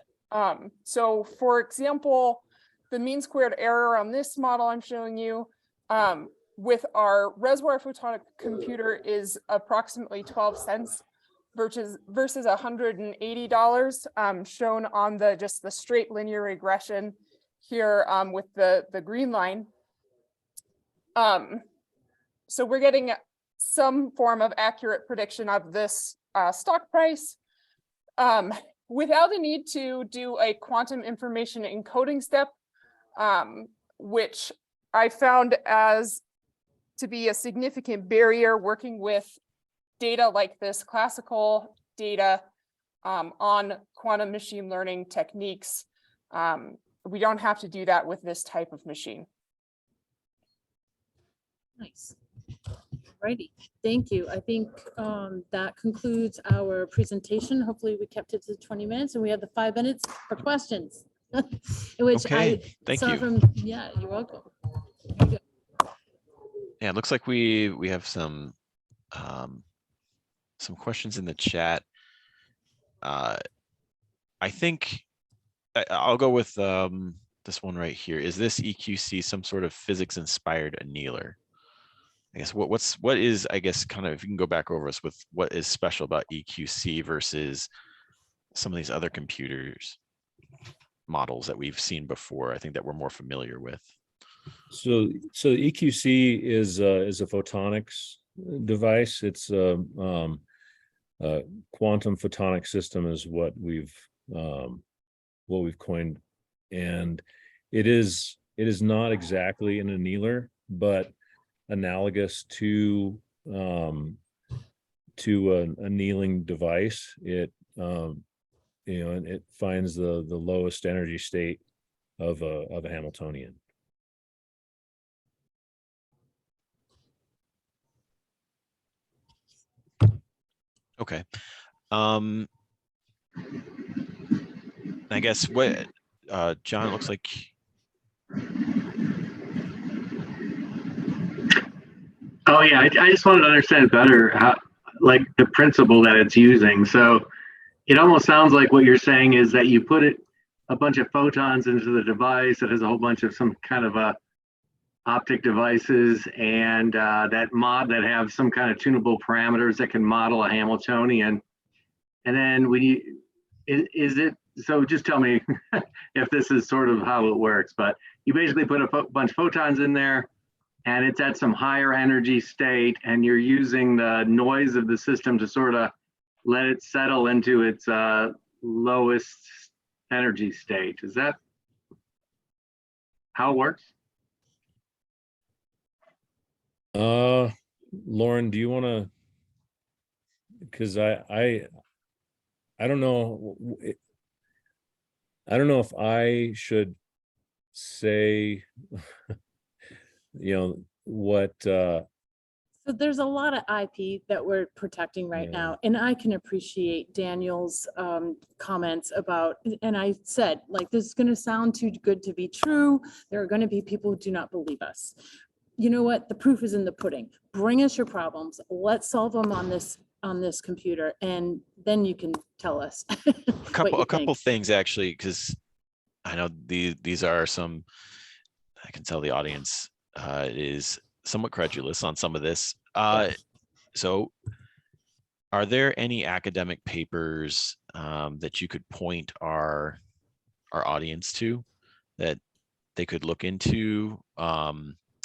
So for example, the mean squared error on this model I'm showing you with our reservoir photonic computer is approximately 12 cents versus $180 shown on just the straight linear regression here with the green line. So we're getting some form of accurate prediction of this stock price without the need to do a quantum information encoding step, which I found as to be a significant barrier working with data like this, classical data on quantum machine learning techniques. We don't have to do that with this type of machine. Nice. Righty, thank you. I think that concludes our presentation. Hopefully we kept it to 20 minutes and we have the 5 minutes for questions. In which okay, thank you. Yeah, you're welcome. Yeah, it looks like we have some questions in the chat. I think I'll go with this one right here. Is this EQC some sort of physics inspired annealer? I guess what is, I guess, kind of, if you can go back over us with what is special about EQC versus some of these other computers models that we've seen before, I think that we're more familiar with. So EQC is a photonics device. It's a quantum photonic system is what we've coined, and it is not exactly an annealer, but analogous to an annealing device. It it finds the lowest energy state of a Hamiltonian. Okay. I guess what John, it looks like Oh yeah, I just wanted to understand better how, like the principle that it's using. So it almost sounds like what you're saying is that you put a bunch of photons into the device that has a whole bunch of some kind of optic devices and that have some kind of tunable parameters that can model a Hamiltonian. And then when you, is it, so just tell me if this is sort of how it works, but you basically put a bunch of photons in there and it's at some higher energy state and you're using the noise of the system to sort of let it settle into its lowest energy state. Is that how it works? Lauren, do you want to, because I don't know. I don't know if I should say, what, So there's a lot of IP that we're protecting right now, and I can appreciate Daniel's comments about, and I said, like, this is going to sound too good to be true. There are going to be people who do not believe us. You know what? The proof is in the pudding. Bring us your problems. Let's solve them on this computer, and then you can tell us. A couple things actually, because I know these are some. I can tell the audience is somewhat credulous on some of this. So, are there any academic papers that you could point our audience to that they could look into?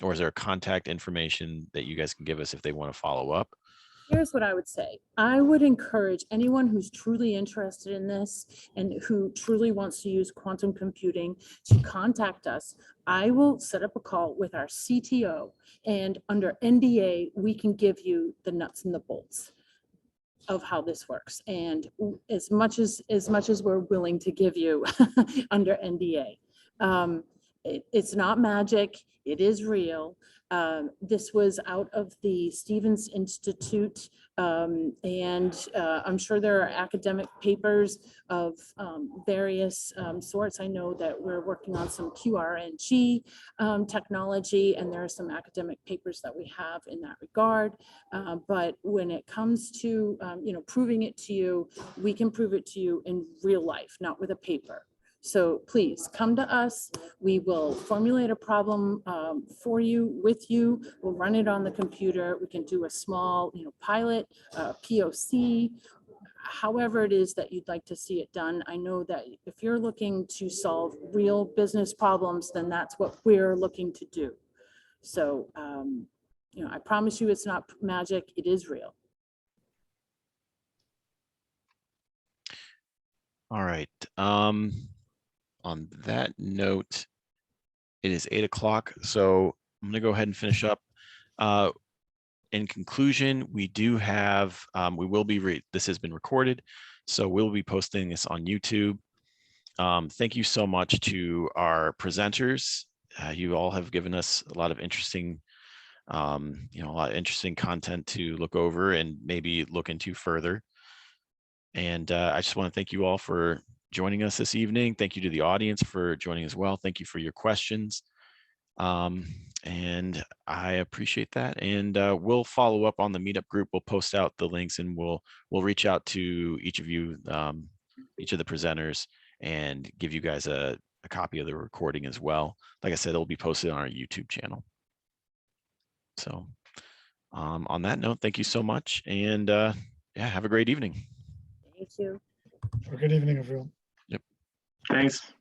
Or is there contact information that you guys can give us if they want to follow up? Here's what I would say. I would encourage anyone who's truly interested in this and who truly wants to use quantum computing to contact us. I will set up a call with our CTO, and under NDA, we can give you the nuts and the bolts of how this works. And as much as we're willing to give you under NDA. It's not magic, it is real. This was out of the Stevens Institute, and I'm sure there are academic papers of various sorts. I know that we're working on some QRNG technology, and there are some academic papers that we have in that regard. But when it comes to proving it to you, we can prove it to you in real life, not with a paper. So please come to us. We will formulate a problem for you, with you. We'll run it on the computer. We can do a small, pilot, POC, however it is that you'd like to see it done. I know that if you're looking to solve real business problems, then that's what we're looking to do. So, I promise you it's not magic. It is real. All right. On that note, it is 8 o'clock, so I'm going to go ahead and finish up. In conclusion, we do have, we will be, this has been recorded, so we'll be posting this on YouTube. Thank you so much to our presenters. You all have given us a lot of interesting, a lot of interesting content to look over and maybe look into further. And I just want to thank you all for joining us this evening. Thank you to the audience for joining as well. Thank you for your questions. And I appreciate that. And we'll follow up on the Meetup group. We'll post out the links and we'll reach out to each of you, each of the presenters, and give you guys a copy of the recording as well. Like I said, it'll be posted on our YouTube channel. So on that note, thank you so much. And yeah, have a great evening. Thank you. Have a good evening, everyone. Yep. Thanks.